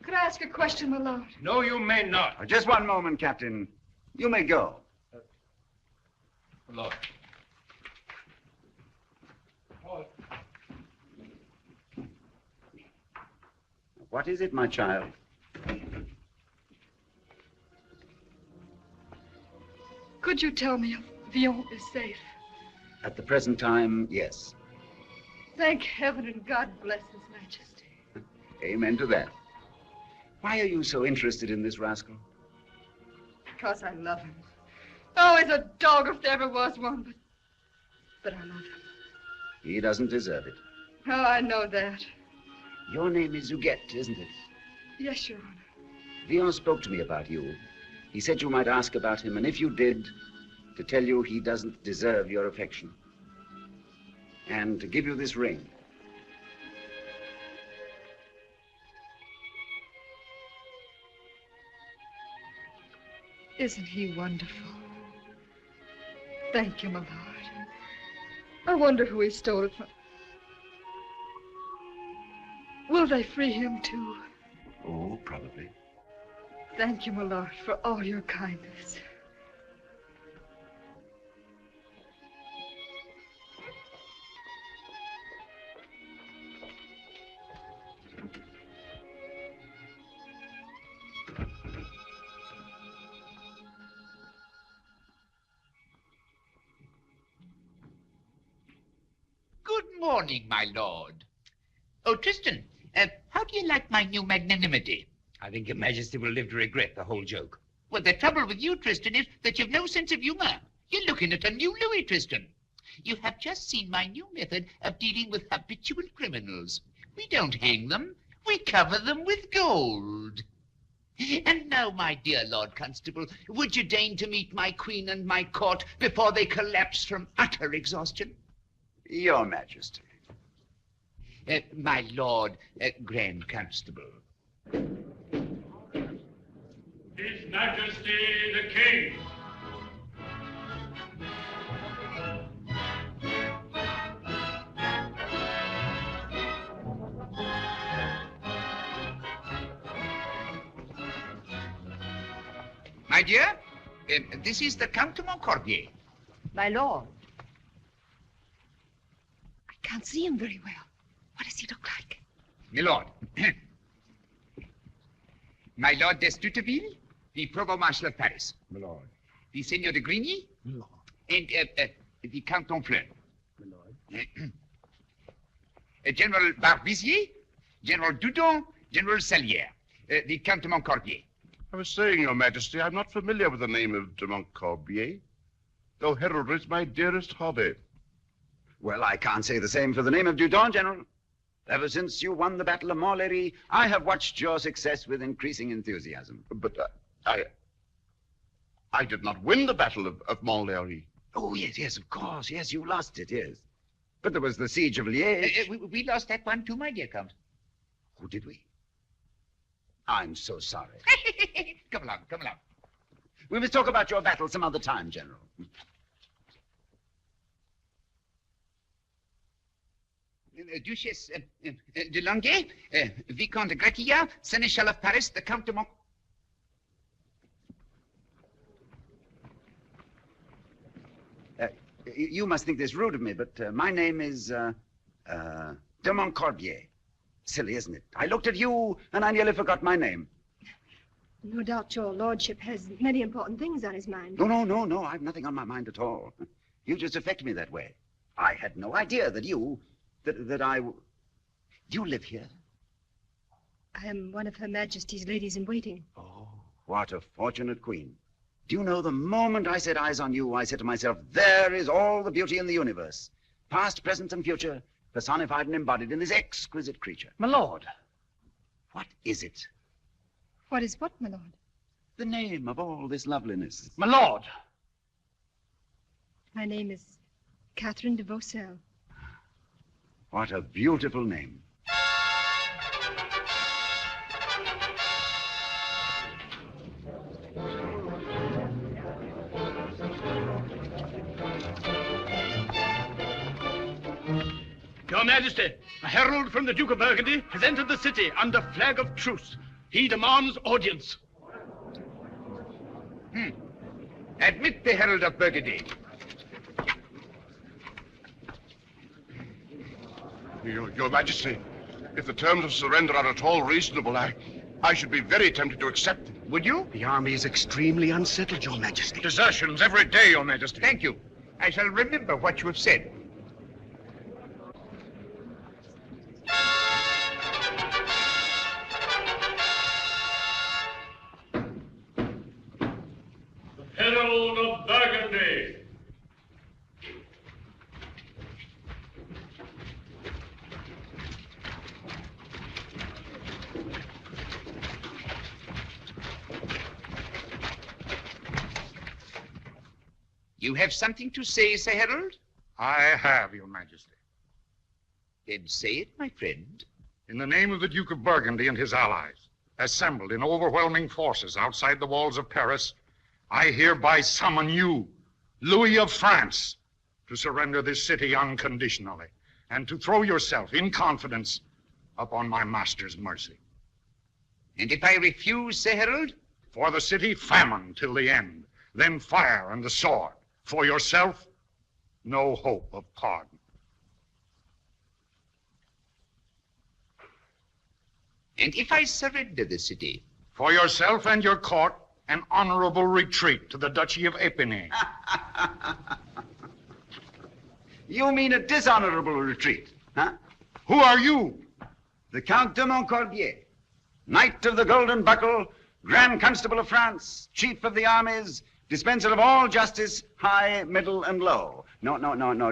Could I ask a question, my lord? No, you may not. Just one moment, Captain. You may go. Lord. What is it, my child? Could you tell me if Villon is safe? At the present time, yes. Thank heaven and God bless His Majesty. Amen to that. Why are you so interested in this rascal? Because I love him. Oh, he's a dog if there ever was one, but I love him. He doesn't deserve it. Oh, I know that. Your name is Zuguette, isn't it? Yes, Your Honor. Villon spoke to me about you. He said you might ask about him, and if you did, to tell you he doesn't deserve your affection. And to give you this ring. Isn't he wonderful? Thank you, my lord. I wonder who he stole it from. Will they free him, too? Oh, probably. Thank you, my lord, for all your kindness. morning, my lord. Oh, Tristan, how do you like my new magnanimity? I think your majesty will live to regret the whole joke. Well, the trouble with you, Tristan, is that you've no sense of humor. You're looking at a new Louis, Tristan. You have just seen my new method of dealing with habitual criminals. We don't hang them. We cover them with gold. And now, my dear Lord Constable, would you deign to meet my queen and my court before they collapse from utter exhaustion? Your Majesty. My Lord Grand Constable. His Majesty the King. My dear, this is the Count de Montcorbier. My lord. I can't see him very well. What does he look like? My lord. My Lord d'Estouteville, the Provost Marshal of Paris. My lord. The Seigneur de Grigny. My lord. And the Count d'Honfleur. My lord. General Barbizier, General Dudon, General Salière, the Count de Montcorbier. I was saying, Your Majesty, I'm not familiar with the name of de Montcorbier, though heraldry is my dearest hobby. Well, I can't say the same for the name of Dudon, General. Ever since you won the Battle of Montlhéry, I have watched your success with increasing enthusiasm. But I did not win the Battle of Montlhéry. Oh, yes, of course. Yes, you lost it, yes. But there was the Siege of Liège. We lost that one too, my dear Count. Oh, did we? I'm so sorry. Come along, come along. We must talk about your battle some other time, General. Duchess de Langeais, Vicomte de Gratilla, Seneschal of Paris, the Count de Mont... You must think this rude of me, but my name is de Montcorbier. Silly, isn't it? I looked at you, and I nearly forgot my name. No doubt your lordship has many important things on his mind. No, I've nothing on my mind at all. You just affect me that way. I had no idea that you... Do you live here? I am one of Her Majesty's ladies in waiting. Oh, what a fortunate queen. Do you know, the moment I set eyes on you, I said to myself, there is all the beauty in the universe. Past, present, and future, personified and embodied in this exquisite creature. My lord. What is it? What is what, my lord? The name of all this loveliness. My lord. My name is Catherine de Vaucel. What a beautiful name. Your Majesty, a herald from the Duke of Burgundy has entered the city under flag of truce. He demands audience. Admit the herald of Burgundy. Your Majesty, if the terms of surrender are at all reasonable, I should be very tempted to accept them. Would you? The army is extremely unsettled, Your Majesty. Desertions every day, Your Majesty. Thank you. I shall remember what you have said. Herald of Burgundy. You have something to say, Sir Herald? I have, Your Majesty. Then say it, my friend. In the name of the Duke of Burgundy and his allies, assembled in overwhelming forces outside the walls of Paris, I hereby summon you, Louis of France, to surrender this city unconditionally and to throw yourself in confidence upon my master's mercy. And if I refuse, Sir Herald? For the city, famine till the end, then fire and the sword. For yourself, no hope of pardon. And if I surrender the city? For yourself and your court, an honorable retreat to the Duchy of Épinay. You mean a dishonorable retreat? Huh? Who are you? The Count de Montcorbier, Knight of the Golden Buckle, Grand Constable of France, Chief of the Armies, dispenser of all justice, high, middle, and low. No,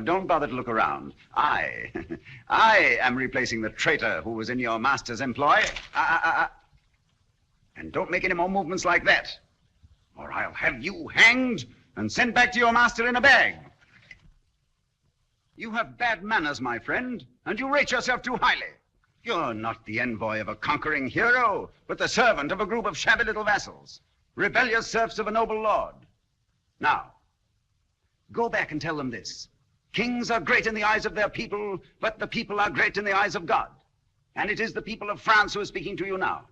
don't bother to look around. I am replacing the traitor who was in your master's employ. And don't make any more movements like that, or I'll have you hanged and sent back to your master in a bag. You have bad manners, my friend, and you rate yourself too highly. You're not the envoy of a conquering hero, but the servant of a group of shabby little vassals, rebellious serfs of a noble lord. Now, go back and tell them this. Kings are great in the eyes of their people, but the people are great in the eyes of God. And it is the people of France who are speaking to you now.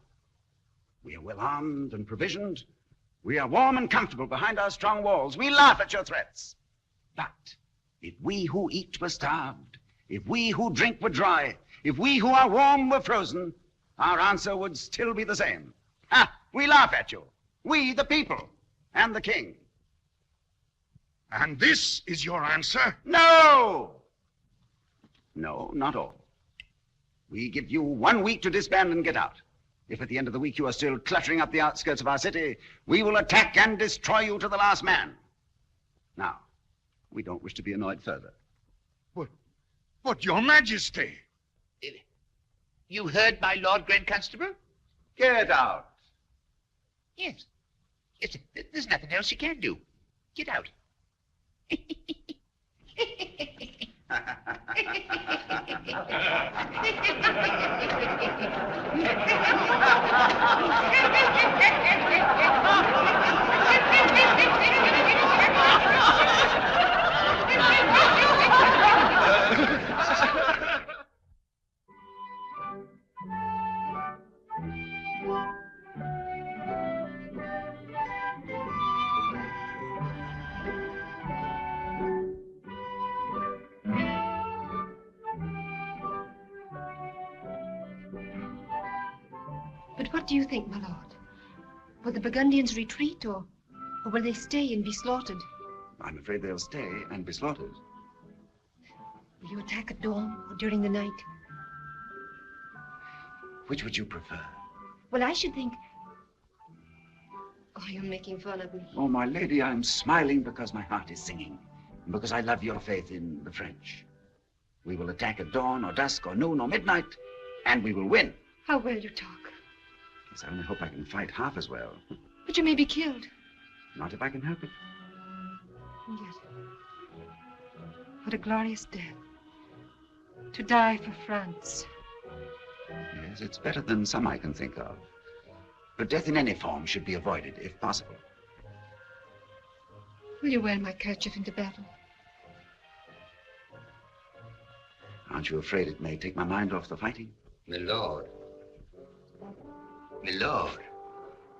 We are well armed and provisioned. We are warm and comfortable behind our strong walls. We laugh at your threats. But if we who eat were starved, if we who drink were dry, if we who are warm were frozen, our answer would still be the same. We laugh at you. We, the people, and the king. And this is your answer? No! No, not all. We give you 1 week to disband and get out. If at the end of the week you are still cluttering up the outskirts of our city, we will attack and destroy you to the last man. Now, we don't wish to be annoyed further. But your majesty. You heard my Lord Grand Constable? Get out. Yes. There's nothing else you can do. Get out. But what do you think, my lord? Will the Burgundians retreat, or will they stay and be slaughtered? I'm afraid they'll stay and be slaughtered. Will you attack at dawn or during the night? Which would you prefer? Well, I should think... Oh, you're making fun of me. Oh, my lady, I'm smiling because my heart is singing, and because I love your faith in the French. We will attack at dawn or dusk or noon or midnight, and we will win. How well you talk. Yes, I only hope I can fight half as well. But you may be killed. Not if I can help it. And yet, what a glorious death. To die for France. Yes, it's better than some I can think of. But death in any form should be avoided, if possible. Will you wear my kerchief into battle? Aren't you afraid it may take my mind off the fighting? My lord. My lord.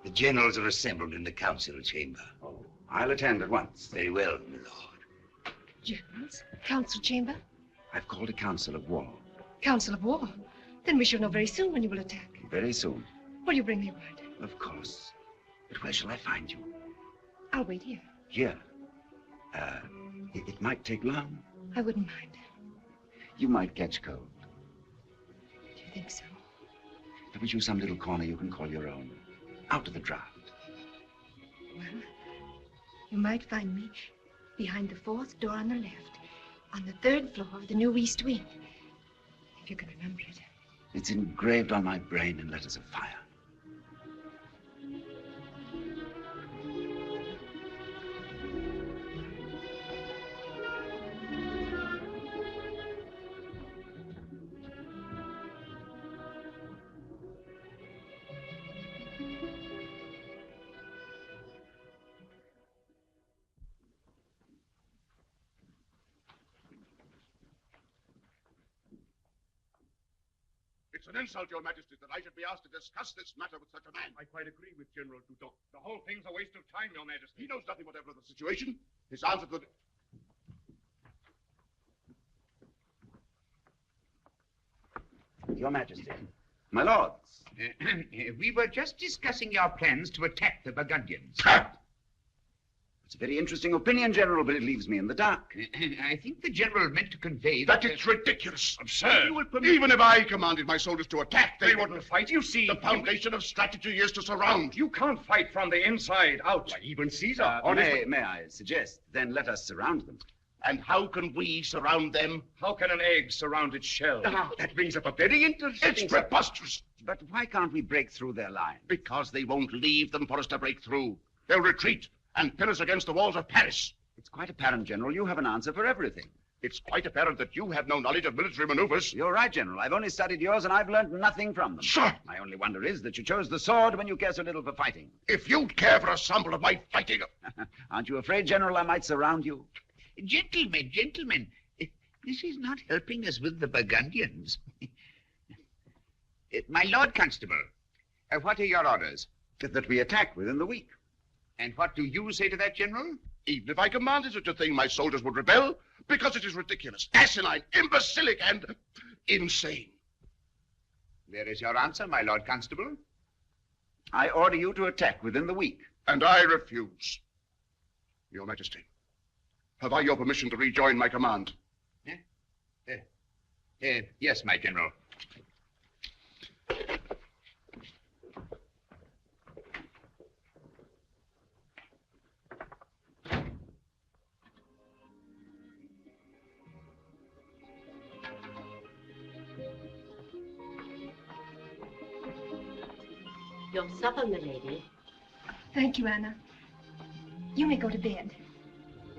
The generals are assembled in the council chamber. Oh, I'll attend at once. Very well, my lord. Generals? Council chamber? I've called a council of war. Council of war? Then we shall know very soon when you will attack. Very soon. Will you bring me word? Of course. But where shall I find you? I'll wait here. Here? It might take long. I wouldn't mind. You might catch cold. Do you think so? If we choose some little corner you can call your own. Out of the draft. Well, you might find me behind the 4th door on the left, on the 3rd floor of the new East Wing. If you can remember it. It's engraved on my brain in letters of fire. It's an insult, Your Majesty, that I should be asked to discuss this matter with such a man. I quite agree with General Dudon. The whole thing's a waste of time, Your Majesty. He knows nothing whatever of the situation. His answer to the... Your Majesty. My lords. We were just discussing your plans to attack the Burgundians. It's It's a very interesting opinion, General, but it leaves me in the dark. I think the General meant to convey That it's ridiculous, absurd. You will permit- Even if I commanded my soldiers to attack, They wouldn't fight. You see, The foundation of strategy is to surround. you can't fight from the inside out. Why, even Caesar. May I suggest, then let us surround them. And how can we surround them? How can an egg surround its shell? That brings up a very interesting... It's preposterous. But why can't we break through their line? Because they won't leave them for us to break through. They'll retreat and pin us against the walls of Paris. It's quite apparent, General. You have an answer for everything. It's quite apparent that you have no knowledge of military maneuvers. You're right, General. I've only studied yours, and I've learned nothing from them. Sir! My only wonder is that you chose the sword when you care so little for fighting. If you'd care for a sample of my fighting... Aren't you afraid, General, I might surround you? Gentlemen, this is not helping us with the Burgundians. My Lord Constable, what are your orders? That we attack within the week. And what do you say to that, General? Even if I commanded such a thing, my soldiers would rebel, because it is ridiculous, asinine, imbecilic, and insane. There is your answer, my Lord Constable. I order you to attack within the week. And I refuse. Your Majesty, have I your permission to rejoin my command? Yes, my General. Your supper, milady. Thank you, Anna. You may go to bed.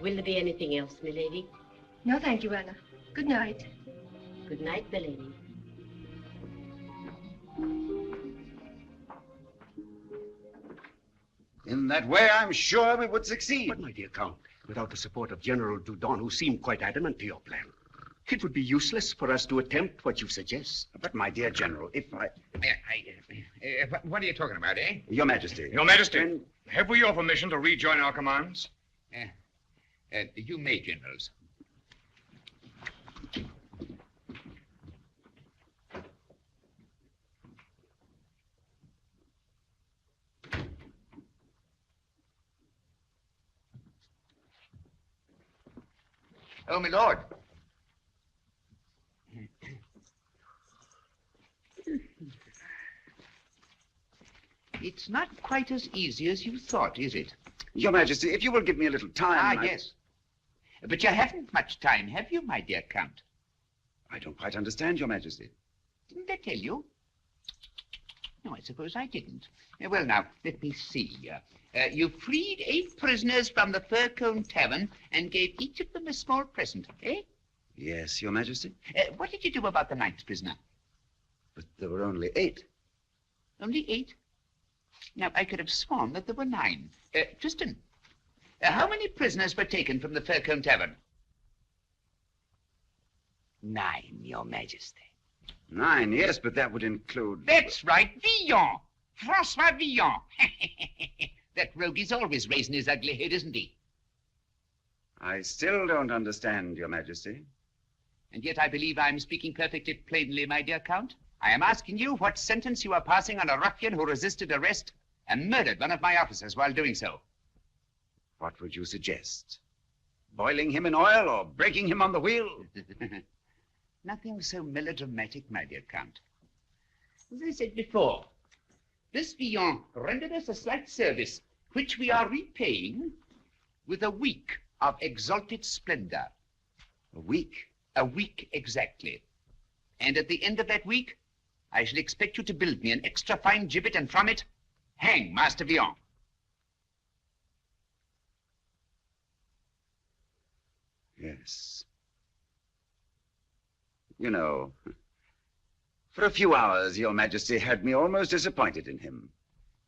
Will there be anything else, milady? No, thank you, Anna. Good night. Good night, milady. In that way, I'm sure we would succeed. But, my dear Count, without the support of General Dudon, who seemed quite adamant to your plan, it would be useless for us to attempt what you suggest. But, my dear General, if I... What are you talking about, eh? Your Majesty. Your Majesty, have we your permission to rejoin our commands? You may, Generals. Oh, my lord. It's not quite as easy as you thought, is it? Your Majesty, if you will give me a little time... Yes. But you haven't much time, have you, my dear Count? I don't quite understand, Your Majesty. Didn't I tell you? No, I suppose I didn't. Well, now, let me see. You freed 8 prisoners from the Fir-Cone Tavern and gave each of them a small present, eh? Yes, Your Majesty. What did you do about the 9th prisoner? But there were only 8. Only 8? Now, I could have sworn that there were 9. Tristan, how many prisoners were taken from the Fir-Cone Tavern? 9, Your Majesty. 9, yes, but that would include... That's right, Villon. François Villon. That rogue is always raising his ugly head, isn't he? I still don't understand, Your Majesty. And yet I believe I'm speaking perfectly plainly, my dear Count. I am asking you what sentence you are passing on a ruffian who resisted arrest and murdered one of my officers while doing so. What would you suggest? Boiling him in oil or breaking him on the wheel? Nothing so melodramatic, my dear Count. As I said before, this Villon rendered us a slight service, which we are repaying with a week of exalted splendor. A week? A week exactly. And at the end of that week, I shall expect you to build me an extra fine gibbet, and from it, hang Master Villon. Yes. You know, for a few hours, Your Majesty had me almost disappointed in him.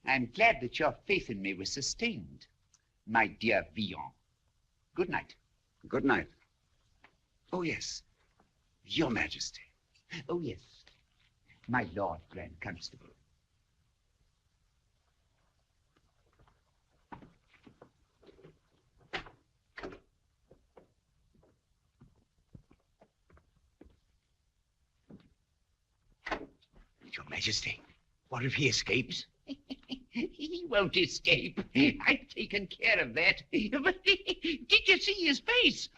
I'm glad that your faith in me was sustained, my dear Villon. Good night. Good night. Oh, yes. Your Majesty. Oh, yes. My Lord Grand Constable. Your Majesty, what if he escapes? He won't escape. I've taken care of that. But did you see his face?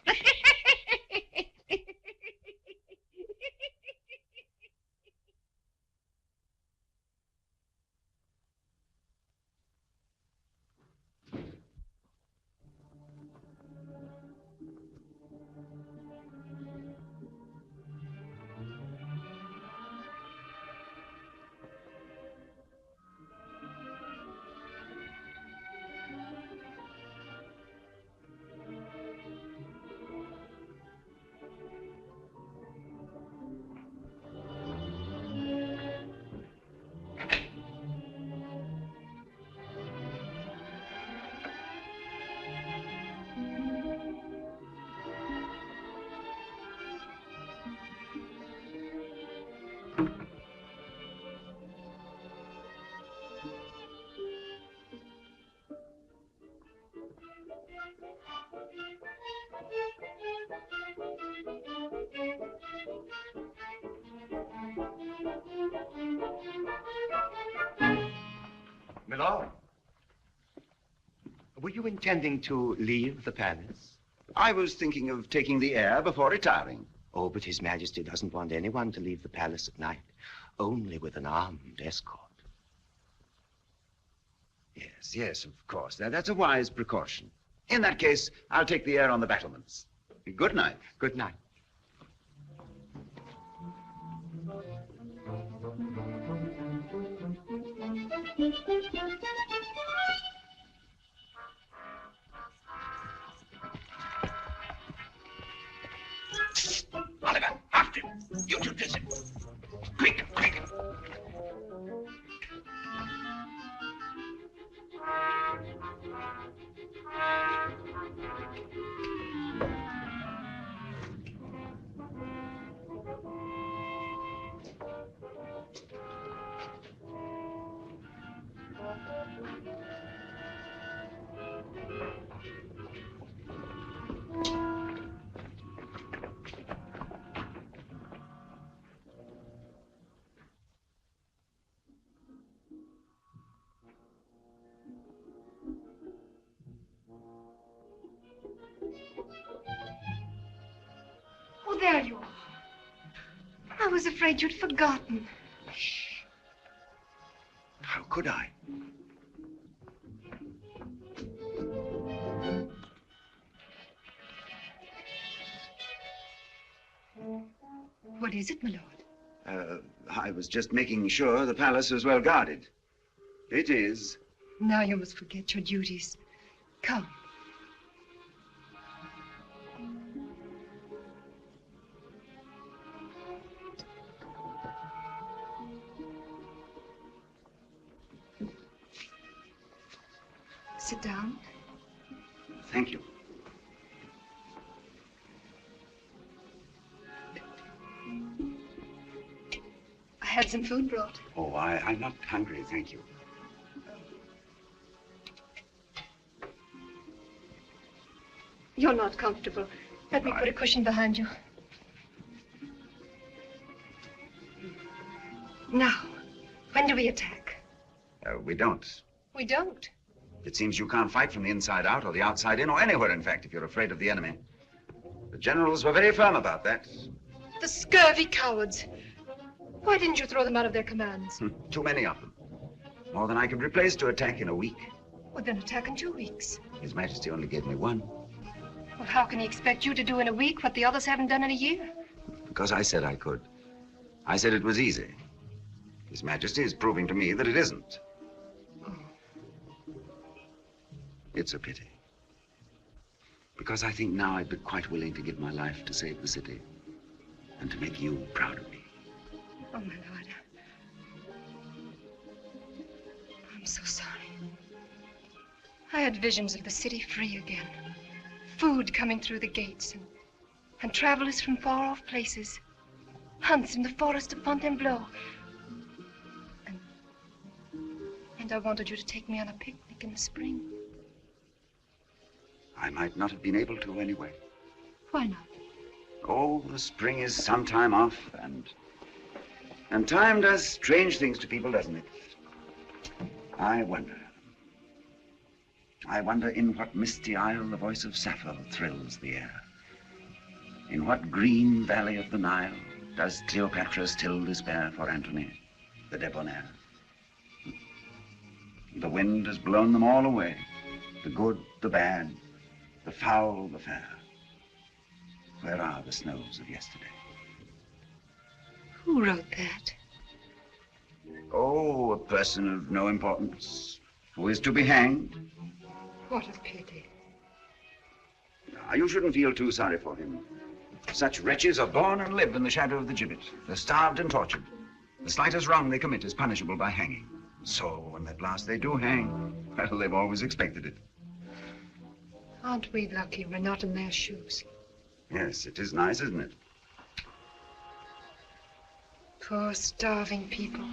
Milord, were you intending to leave the palace? I was thinking of taking the air before retiring. Oh, but His Majesty doesn't want anyone to leave the palace at night, only with an armed escort. Yes, yes, of course. That's a wise precaution. In that case, I'll take the air on the battlements. Good night. Good night. Oliver, after him. You two listen. Quick, quick. Oh, there you are. I was afraid you'd forgotten. How could I? What is it, my lord? I was just making sure the palace was well guarded. It is. Now you must forget your duties. Come. Sit down. Thank you. I had some food brought. Oh, I'm not hungry, thank you. You're not comfortable. Let me put a cushion behind you. Now, when do we attack? We don't. We don't. It seems you can't fight from the inside out or the outside in or anywhere, in fact, if you're afraid of the enemy. The generals were very firm about that. The scurvy cowards. Why didn't you throw them out of their commands? Too many of them. More than I could replace to attack in a week. Well, then attack in 2 weeks. His Majesty only gave me one. Well, how can he expect you to do in a week what the others haven't done in a year? Because I said I could. I said it was easy. His Majesty is proving to me that it isn't. It's a pity. Because I think now I'd be quite willing to give my life to save the city and to make you proud of me. Oh, my lord. I'm so sorry. I had visions of the city free again. Food coming through the gates and travelers from far-off places. Hunts in the forest of Fontainebleau. And I wanted you to take me on a picnic in the spring. I might not have been able to anyway. Why not? Oh, the spring is some time off, and time does strange things to people, doesn't it? I wonder in what misty isle the voice of Sappho thrills the air. In what green valley of the Nile does Cleopatra still despair for Antony, the debonair? The wind has blown them all away, the good, the bad, the foul, the fair. Where are the snows of yesterday? Who wrote that? Oh, a person of no importance, who is to be hanged. What a pity. Now, you shouldn't feel too sorry for him. Such wretches are born and live in the shadow of the gibbet. They're starved and tortured. The slightest wrong they commit is punishable by hanging. So, when at last they do hang, well, they've always expected it. Aren't we lucky we're not in their shoes? Yes, it is nice, isn't it? Poor starving people.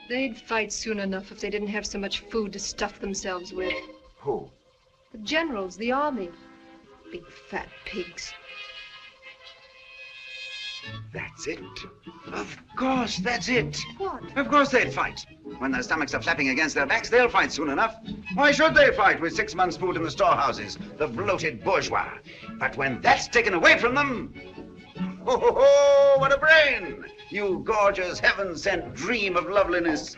They'd fight soon enough if they didn't have so much food to stuff themselves with. Who? The generals, the army. Big fat pigs. That's it. Of course, that's it. What? Of course they'll fight. When their stomachs are flapping against their backs, they'll fight soon enough. Why should they fight with 6 months' food in the storehouses? The bloated bourgeois. But when that's taken away from them... Oh, ho, ho, what a brain! You gorgeous, heaven-sent dream of loveliness.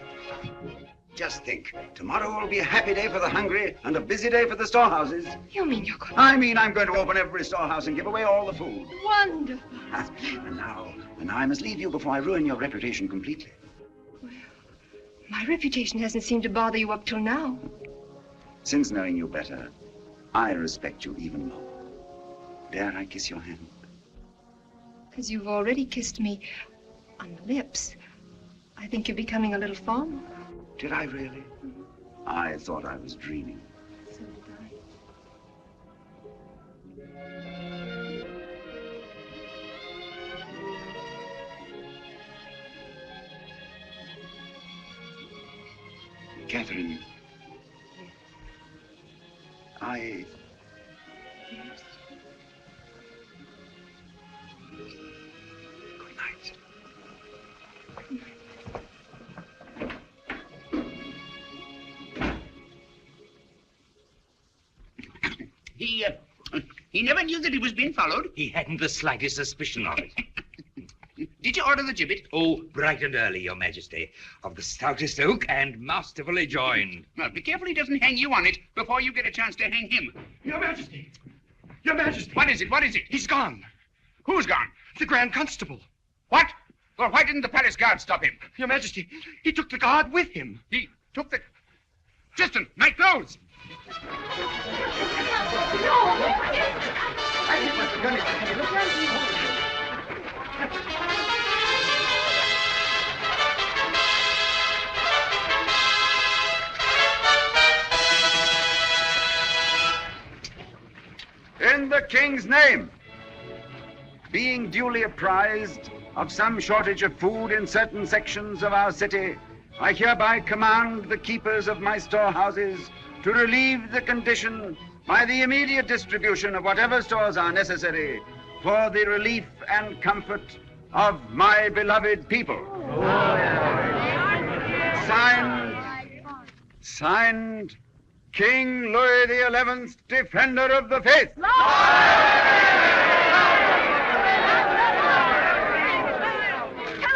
Just think, tomorrow will be a happy day for the hungry and a busy day for the storehouses. You mean you're going... I mean I'm going to open every storehouse and give away all the food. Wonderful. And now I must leave you before I ruin your reputation completely. Well, my reputation hasn't seemed to bother you up till now. Since knowing you better, I respect you even more. Dare I kiss your hand? As you've already kissed me on the lips, I think you're becoming a little formal. Did I really? I thought I was dreaming. So did I. Catherine. Yes. Good night. He never knew that he was being followed. He hadn't the slightest suspicion of it. Did you order the gibbet? Oh, bright and early, Your Majesty, of the stoutest oak and masterfully joined. Well, be careful he doesn't hang you on it before you get a chance to hang him. Your Majesty! Your Majesty! What is it? What is it? He's gone. Who's gone? The Grand Constable. What? Well, why didn't the palace guard stop him? Your Majesty, he took the guard with him. He took the... Tristan, my clothes! In the king's name, being duly apprised of some shortage of food in certain sections of our city, I hereby command the keepers of my storehouses to relieve the condition by the immediate distribution of whatever stores are necessary for the relief and comfort of my beloved people. Signed, King Louis XI, Defender of the Faith.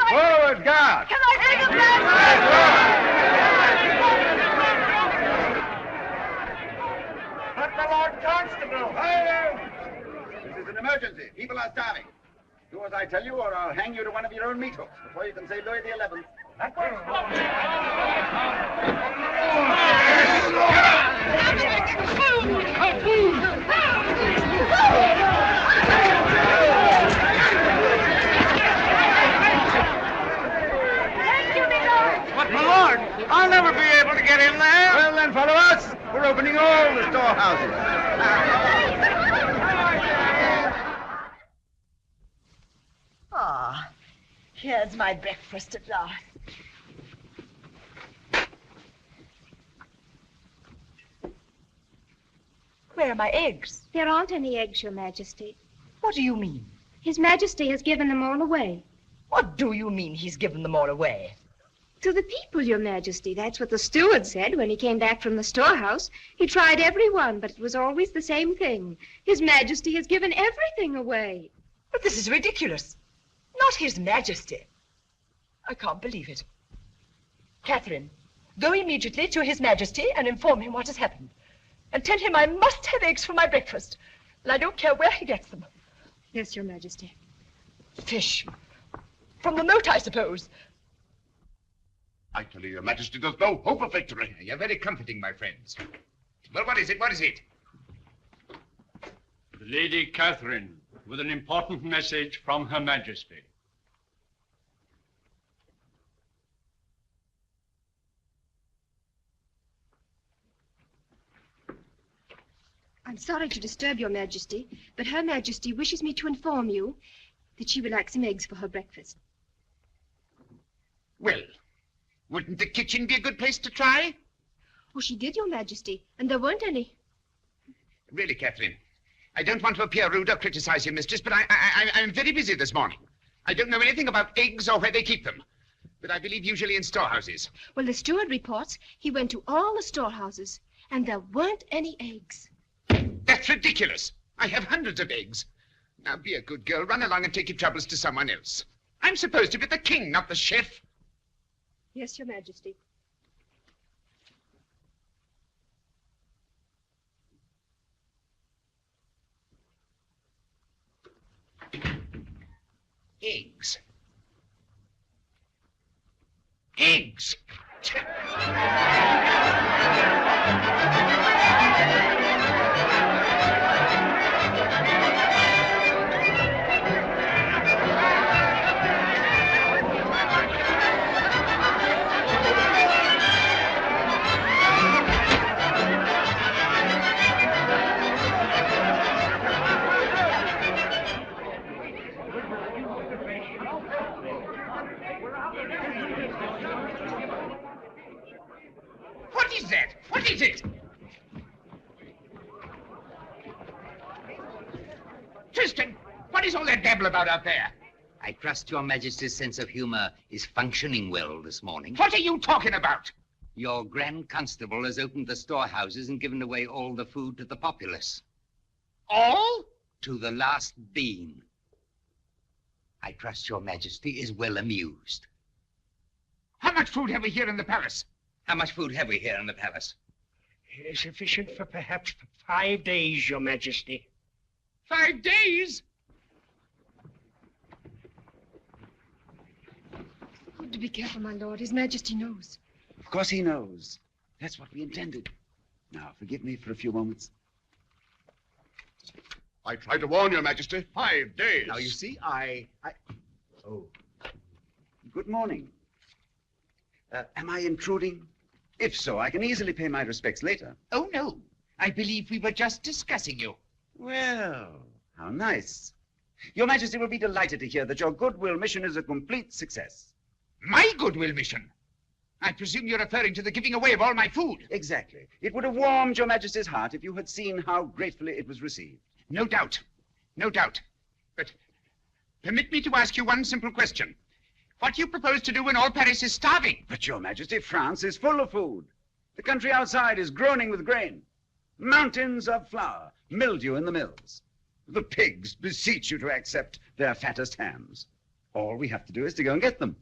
Forward, guard! Can I take a blast? But the Lord Constable! This is an emergency. People are starving. Do as I tell you, or I'll hang you to one of your own meat hooks before you can say Louis XI. That way. But, my lord, I'll never be able to get in there. Well, then follow us. We're opening all the storehouses. Ah, here's my breakfast at last. Where are my eggs? There aren't any eggs, Your Majesty. What do you mean? His Majesty has given them all away. What do you mean he's given them all away? To the people, Your Majesty. That's what the steward said when he came back from the storehouse. He tried every one, but it was always the same thing. His Majesty has given everything away. But this is ridiculous. Not His Majesty. I can't believe it. Catherine, go immediately to His Majesty and inform him what has happened. And tell him I must have eggs for my breakfast. And I don't care where he gets them. Yes, Your Majesty. Fish. From the moat, I suppose. I tell you, Your Majesty, there's no hope of victory. You're very comforting, my friends. Well, what is it? What is it? The Lady Catherine, with an important message from Her Majesty. I'm sorry to disturb Your Majesty, but Her Majesty wishes me to inform you that she would like some eggs for her breakfast. Well, wouldn't the kitchen be a good place to try? Oh, she did, Your Majesty, and there weren't any. Really, Catherine, I don't want to appear rude or criticize your mistress, but I'm very busy this morning. I don't know anything about eggs or where they keep them, but I believe usually in storehouses. Well, the steward reports he went to all the storehouses, and there weren't any eggs. That's ridiculous. I have hundreds of eggs. Now, be a good girl. Run along and take your troubles to someone else. I'm supposed to be the king, not the chef. Yes, Your Majesty. Eggs. Eggs. What is that? What is it? Tristan, what is all that babble about out there? I trust Your Majesty's sense of humor is functioning well this morning. What are you talking about? Your Grand Constable has opened the storehouses and given away all the food to the populace. All? To the last bean. I trust Your Majesty is well amused. How much food have we here in the palace? How much food have we here in the palace? Sufficient for perhaps 5 days, Your Majesty. 5 days? Oh, to be careful, my lord. His Majesty knows. Of course he knows. That's what we intended. Now, forgive me for a few moments. I tried to warn Your Majesty. 5 days. Now, you see, Oh. Good morning. Am I intruding? If so, I can easily pay my respects later. Oh, no. I believe we were just discussing you. Well, how nice. Your Majesty will be delighted to hear that your goodwill mission is a complete success. My goodwill mission? I presume you're referring to the giving away of all my food. Exactly. It would have warmed Your Majesty's heart if you had seen how gratefully it was received. No doubt. No doubt. But permit me to ask you one simple question. What do you propose to do when all Paris is starving? But, Your Majesty, France is full of food. The country outside is groaning with grain. Mountains of flour, mildew in the mills. The pigs beseech you to accept their fattest hams. All we have to do is to go and get them.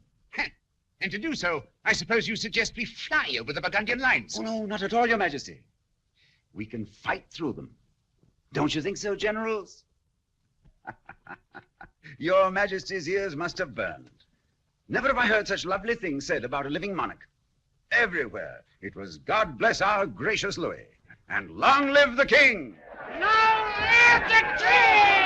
And to do so, I suppose you suggest we fly over the Burgundian lines. Oh, no, not at all, Your Majesty. We can fight through them. Don't you think so, generals? Your Majesty's ears must have burned. Never have I heard such lovely things said about a living monarch. Everywhere it was, God bless our gracious Louis, and long live the king! Long live the king!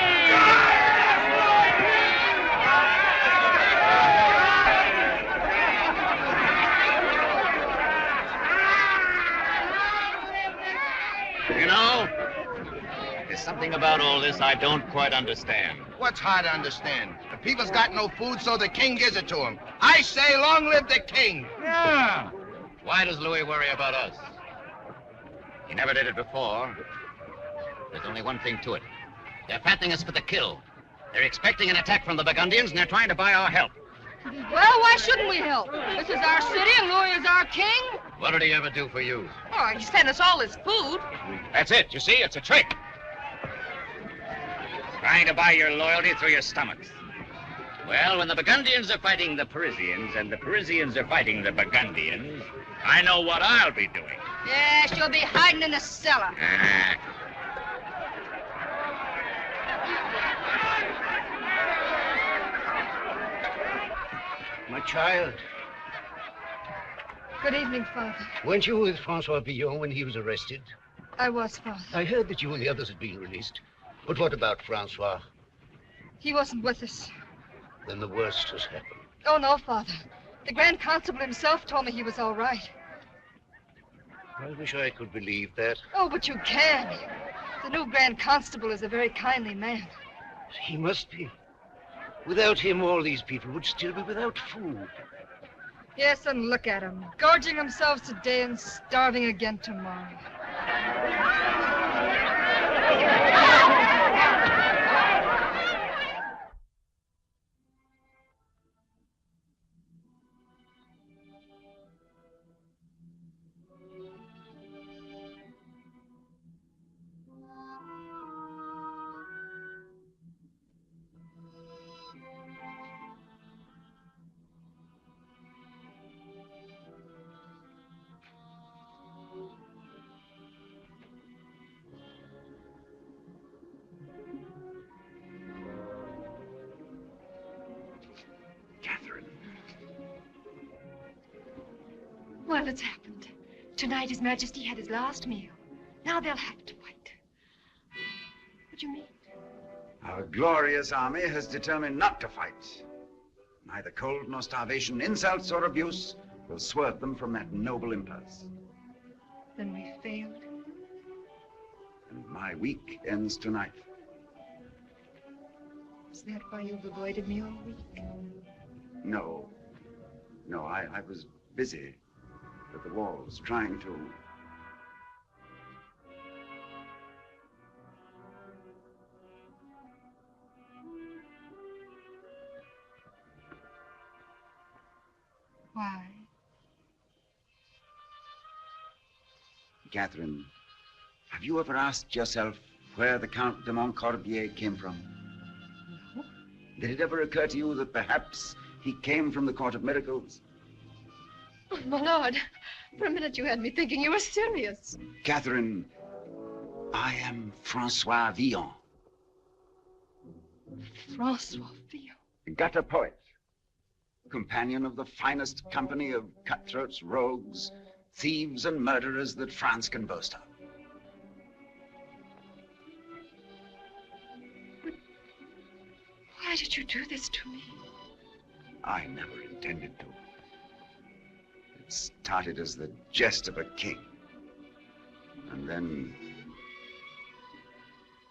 You know, there's something about all this I don't quite understand. What's hard to understand? The people's got no food, so the king gives it to them. I say, long live the king! Yeah. Why does Louis worry about us? He never did it before. There's only one thing to it. They're fattening us for the kill. They're expecting an attack from the Burgundians, and they're trying to buy our help. Well, why shouldn't we help? This is our city, and Louis is our king. What did he ever do for you? Oh, he sent us all his food. That's it. You see, it's a trick. Trying to buy your loyalty through your stomachs. Well, when the Burgundians are fighting the Parisians, and the Parisians are fighting the Burgundians, I know what I'll be doing. Yes, you'll be hiding in the cellar. My child, Good evening, Father. weren't you with François Villon when he was arrested? I was, Father. I heard that you and the others had been released. But what about François? He wasn't with us. Then the worst has happened. Oh, no, Father. The Grand Constable himself told me he was all right. I wish I could believe that. Oh, but you can. The new Grand Constable is a very kindly man. He must be. Without him, all these people would still be without food. Yes, and look at them, gorging themselves today and starving again tomorrow. Well, it's happened. Tonight, His Majesty had his last meal. Now they'll have to wait. What do you mean? Our glorious army has determined not to fight. Neither cold nor starvation, insults or abuse will swerve them from that noble impulse. Then we failed. And my week ends tonight. Is that why you've avoided me all week? No. No, I was busy at the walls trying to... Why? Catherine, have you ever asked yourself where the Count de Montcorbier came from? No. Did it ever occur to you that perhaps he came from the Court of Miracles? Oh, my lord, for a minute you had me thinking you were serious. Catherine, I am François Villon. François Villon? Gutter poet. Companion of the finest company of cutthroats, rogues, thieves, and murderers that France can boast of. But why did you do this to me? I never intended to. It started as the jest of a king. And then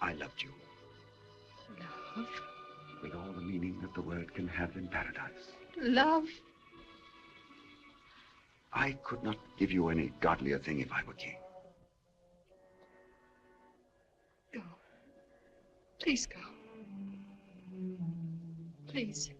I loved you. Love? With all the meaning that the word can have in paradise. Love? I could not give you any godlier thing if I were king. Go. Please go. Please.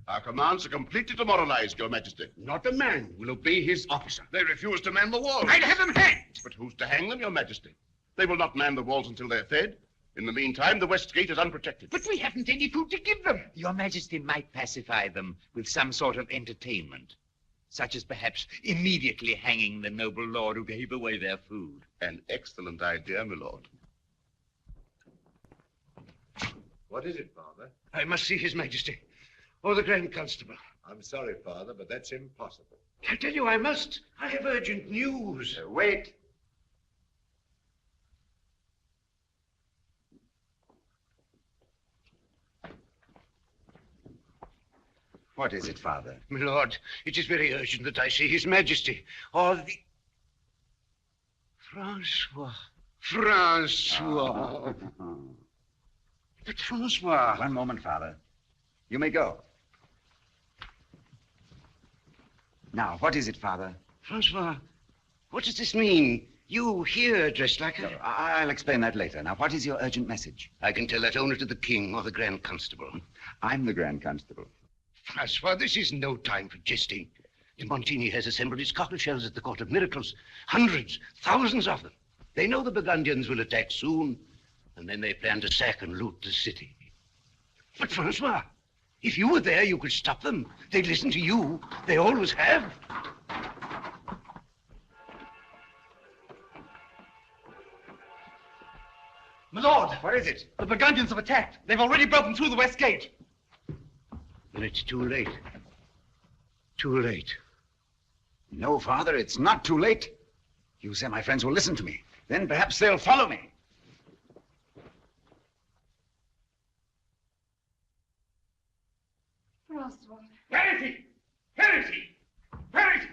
Our commands are completely demoralized, Your Majesty. Not a man will obey his officer. They refuse to man the walls. I'd have them hanged. But who's to hang them, Your Majesty? They will not man the walls until they're fed. In the meantime, the West Gate is unprotected. But we haven't any food to give them. Your Majesty might pacify them with some sort of entertainment, such as perhaps immediately hanging the noble lord who gave away their food. An excellent idea, my lord. What is it, Father? I must see His Majesty. Or the Grand Constable. I'm sorry, Father, but that's impossible. I tell you, I must. I have urgent news. Wait. What is it, Father? My lord, it is very urgent that I see His Majesty. Or the... Francois. Francois. Oh. But Francois... One moment, Father. You may go. Now, what is it, Father? Francois, what does this mean? You here dressed like a... I'll explain that later. Now, what is your urgent message? I can tell that only to the king or the Grand Constable. I'm the Grand Constable. Francois, this is no time for jesting. De Montigny has assembled his cockleshells at the Court of Miracles. Hundreds, thousands of them. They know the Burgundians will attack soon, and then they plan to sack and loot the city. But, Francois, if you were there, you could stop them. They'd listen to you. They always have. My lord! What is it? The Burgundians have attacked. They've already broken through the west gate. Then it's too late. Too late. No, Father, it's not too late. You say my friends will listen to me. Then perhaps they'll follow me. François. Where is he? Where is he? Where is he?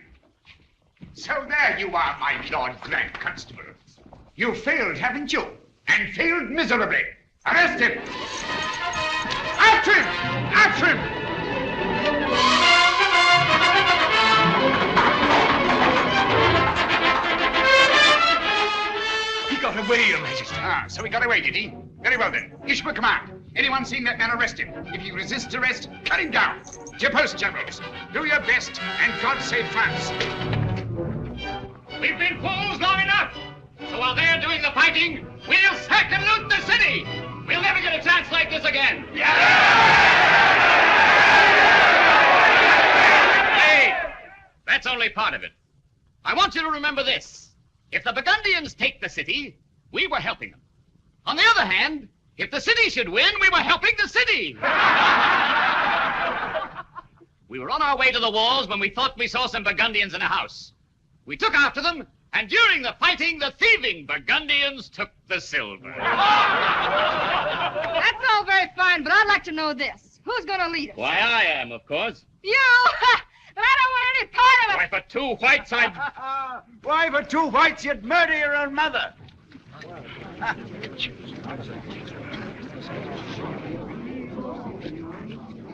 So there you are, my Lord Grand Constable. You failed, haven't you? And failed miserably. Arrest him! After him! After him! He got away, Your Majesty. Ah, so he got away, did he? Very well then. Issue a command. Anyone seeing that man, arrest him. If he resists arrest, cut him down. To your post, generals. Do your best, and God save France. We've been fools long enough. So while they're doing the fighting, we'll sack and loot the city. We'll never get a chance like this again. Hey, that's only part of it. I want you to remember this. If the Burgundians take the city, we were helping them. On the other hand, if the city should win, we were helping the city. We were on our way to the walls when we thought we saw some Burgundians in a house. We took after them, and during the fighting, the thieving Burgundians took the silver. That's all very fine, but I'd like to know this. Who's going to lead us? Why, I am, of course. You! But I don't want any part of it. Why, for 2 whites, I'd... Why, for 2 whites, you'd murder your own mother.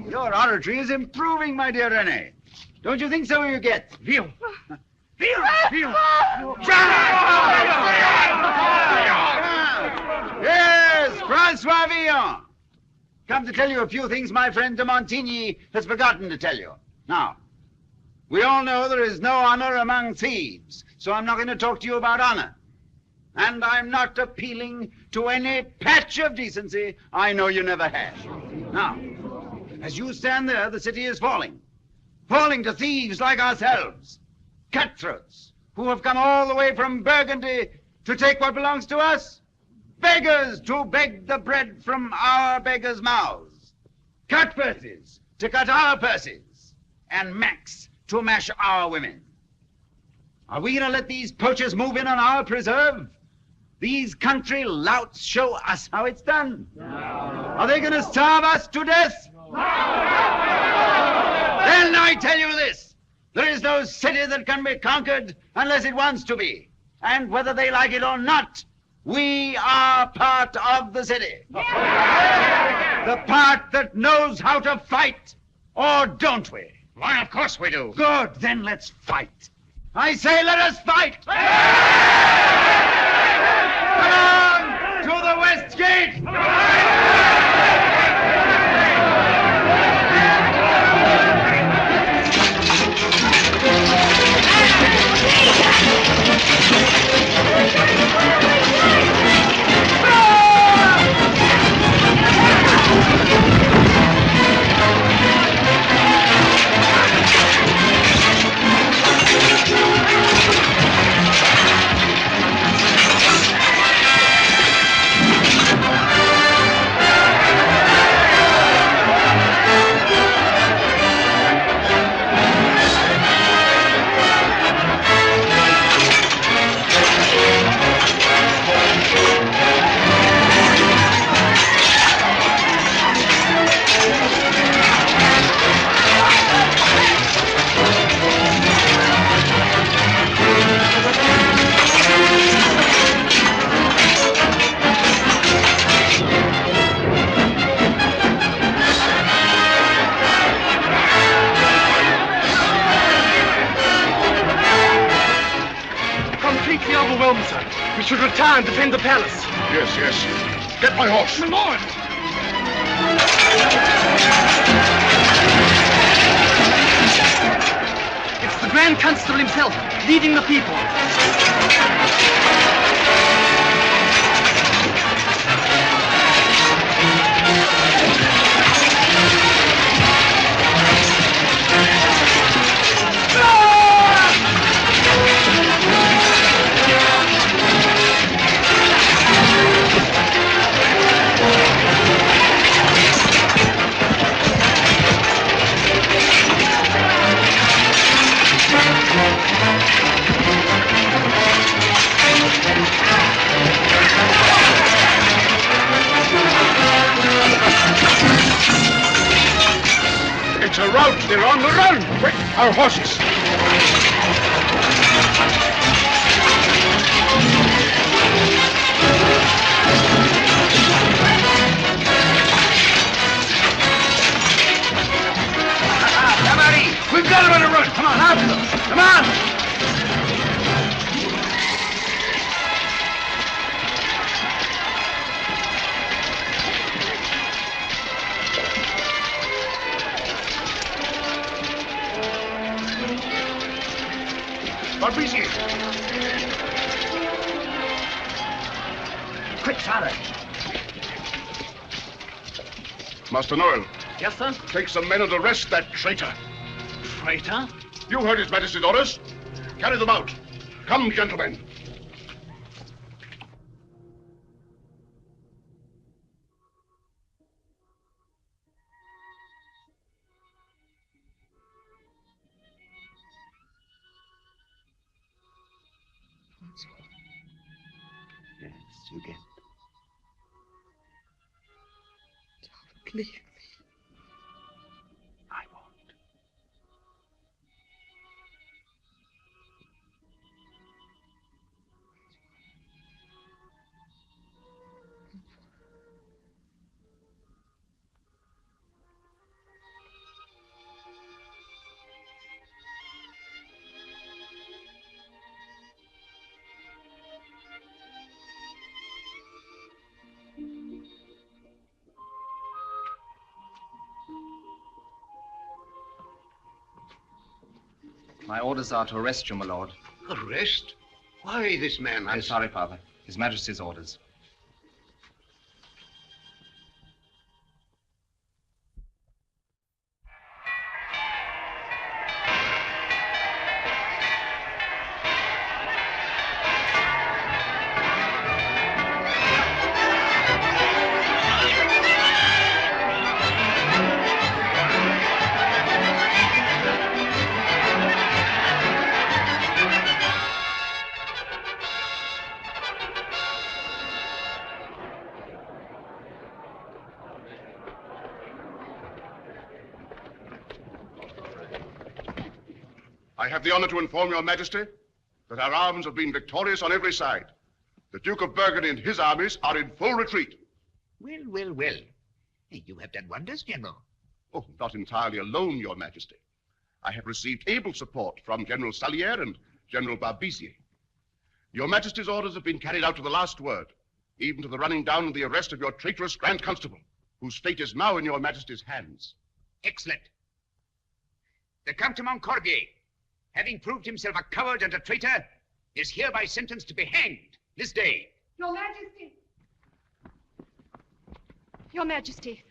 Your oratory is improving, my dear René. Don't you think so, you get? Villon! Yes, François Villon. Come to tell you a few things my friend de Montigny has forgotten to tell you. Now, we all know there is no honor among thieves, so I'm not going to talk to you about honor. And I'm not appealing to any patch of decency I know you never had. Now, as you stand there, the city is falling. Falling to thieves like ourselves. Cutthroats who have come all the way from Burgundy to take what belongs to us. Beggars to beg the bread from our beggars' mouths. Cut purses to cut our purses. And Max to mash our women. Are we going to let these poachers move in on our preserve? These country louts show us how it's done. No. Are they going to starve us to death? No. Then I tell you this. There is no city that can be conquered unless it wants to be. And whether they like it or not, we are part of the city. Yeah. The part that knows how to fight, or don't we? Why, of course we do. Good, then let's fight. I say let us fight! Come on, to the west gate! be overwhelmed, sir. We should retire and defend the palace. Yes, yes. Get my horse. My lord! It's the Grand Constable himself, leading the people. It's a rout. They're on the run. Quick, our horses. We've got him on a run. Come on, after them. Come on. Barbici. Quick, father. Master Noel. Yes, sir? Take some men and arrest that traitor. Traitor? You heard His Majesty's orders. Carry them out. Come, gentlemen. Yes, you get. Don't leave me. I won't. My orders are to arrest you, my lord. Arrest? Why, this man I'm has... sorry, Father. His Majesty's orders. I have the honor to inform your majesty that our arms have been victorious on every side. The Duke of Burgundy and his armies are in full retreat. Well, well, well. You have done wonders, General. Oh, not entirely alone, your majesty. I have received able support from General Salier and General Barbizier. Your majesty's orders have been carried out to the last word, even to the running down and the arrest of your traitorous Grand Constable, whose fate is now in your majesty's hands. Excellent. The Count de Montcorbier, having proved himself a coward and a traitor, is hereby sentenced to be hanged this day. Your Majesty. Your Majesty,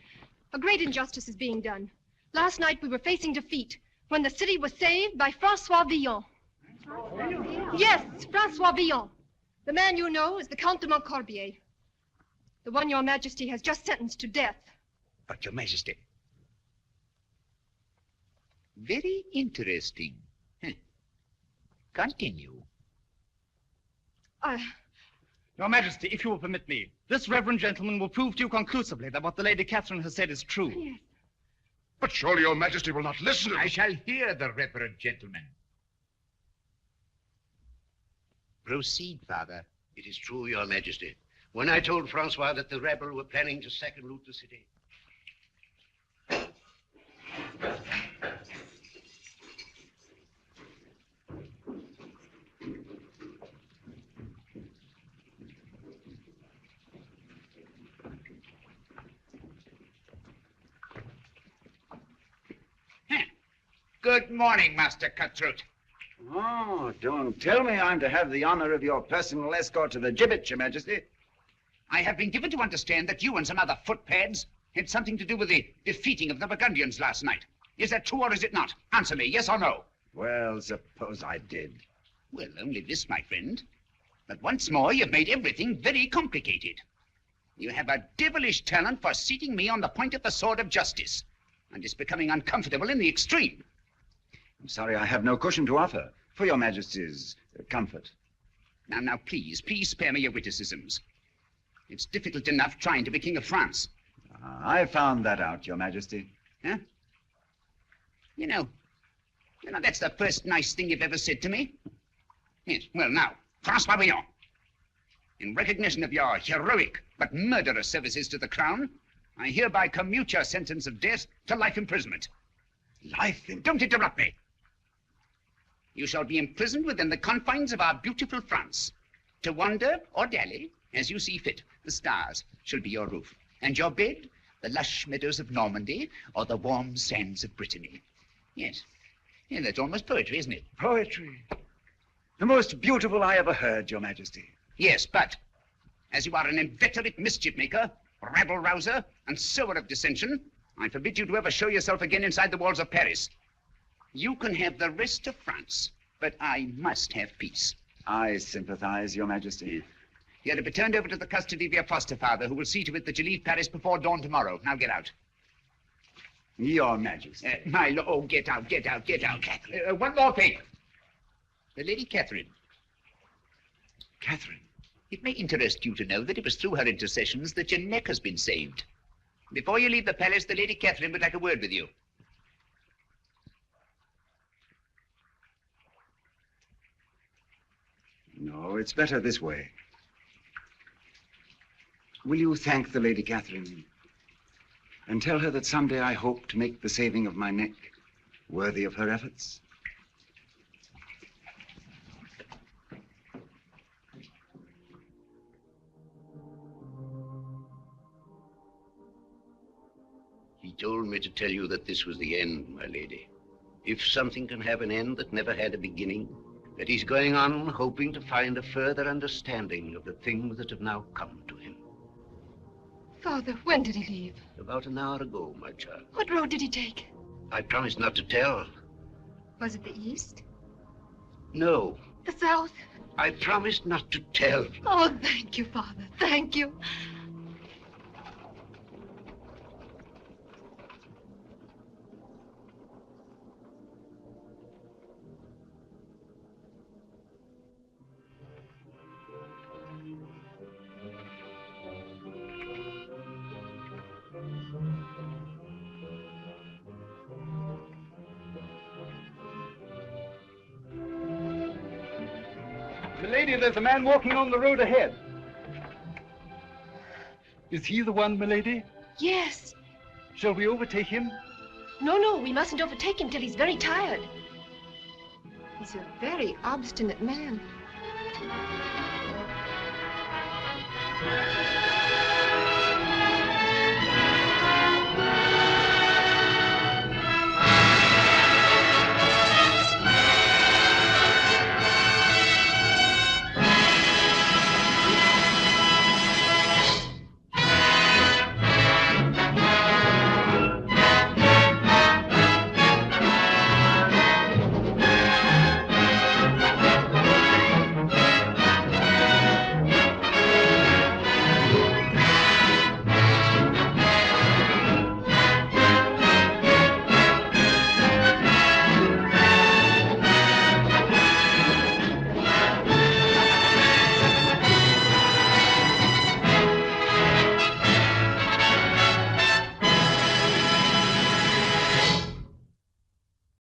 a great injustice is being done. Last night we were facing defeat when the city was saved by François Villon. Yes, François Villon. The man you know is the Count de Montcorbier. The one your Majesty has just sentenced to death. But, Your Majesty. Very interesting. Continue. Your Majesty, if you will permit me, this reverend gentleman will prove to you conclusively that what the Lady Catherine has said is true. Yes. But surely your majesty will not listen to I shall hear the reverend gentleman. Proceed, Father. It is true, your majesty. When I told Francois that the rebels were planning to sack and loot the city, Good morning, Master Cutthroat. Oh, don't tell me I'm to have the honor of your personal escort to the gibbet, Your Majesty. I have been given to understand that you and some other footpads had something to do with the defeating of the Burgundians last night. Is that true or is it not? Answer me, yes or no? Well, suppose I did. Well, only this, my friend. But once more, you've made everything very complicated. You have a devilish talent for seating me on the point of the sword of justice. And it's becoming uncomfortable in the extreme. I'm sorry I have no cushion to offer for Your Majesty's comfort. Now, please spare me your witticisms. It's difficult enough trying to be King of France. I found that out, Your Majesty. Huh? You know, that's the first nice thing you've ever said to me. Yes, well, now, François Villon, in recognition of your heroic but murderous services to the crown, I hereby commute your sentence of death to life imprisonment. Life Don't interrupt me. You shall be imprisoned within the confines of our beautiful France, to wander or dally as you see fit. The stars shall be your roof, and your bed, the lush meadows of Normandy or the warm sands of Brittany. Yes, that's almost poetry, isn't it? Poetry. The most beautiful I ever heard, Your Majesty. Yes, but as you are an inveterate mischief maker, rabble-rouser, and sower of dissension, I forbid you to ever show yourself again inside the walls of Paris. You can have the rest of France, but I must have peace. I sympathize, Your Majesty. You're to be turned over to the custody of your foster father, who will see to it that you leave Paris before dawn tomorrow. Now get out. Your Majesty. My lord, oh, get out. Catherine. One more thing. The Lady Catherine. Catherine? It may interest you to know that it was through her intercessions that your neck has been saved. Before you leave the palace, the Lady Catherine would like a word with you. No, it's better this way. Will you thank the Lady Catherine and tell her that someday I hope to make the saving of my neck worthy of her efforts? He told me to tell you that this was the end, my lady. If something can have an end that never had a beginning, that he's going on hoping to find a further understanding of the things that have now come to him. Father, when did he leave? About an hour ago, my child. What road did he take? I promised not to tell. Was it the east? No. The south? I promised not to tell. Oh, thank you, Father. Thank you. Milady, there's a man walking on the road ahead. Is he the one, milady? Yes. Shall we overtake him? No, we mustn't overtake him till he's very tired. He's a very obstinate man.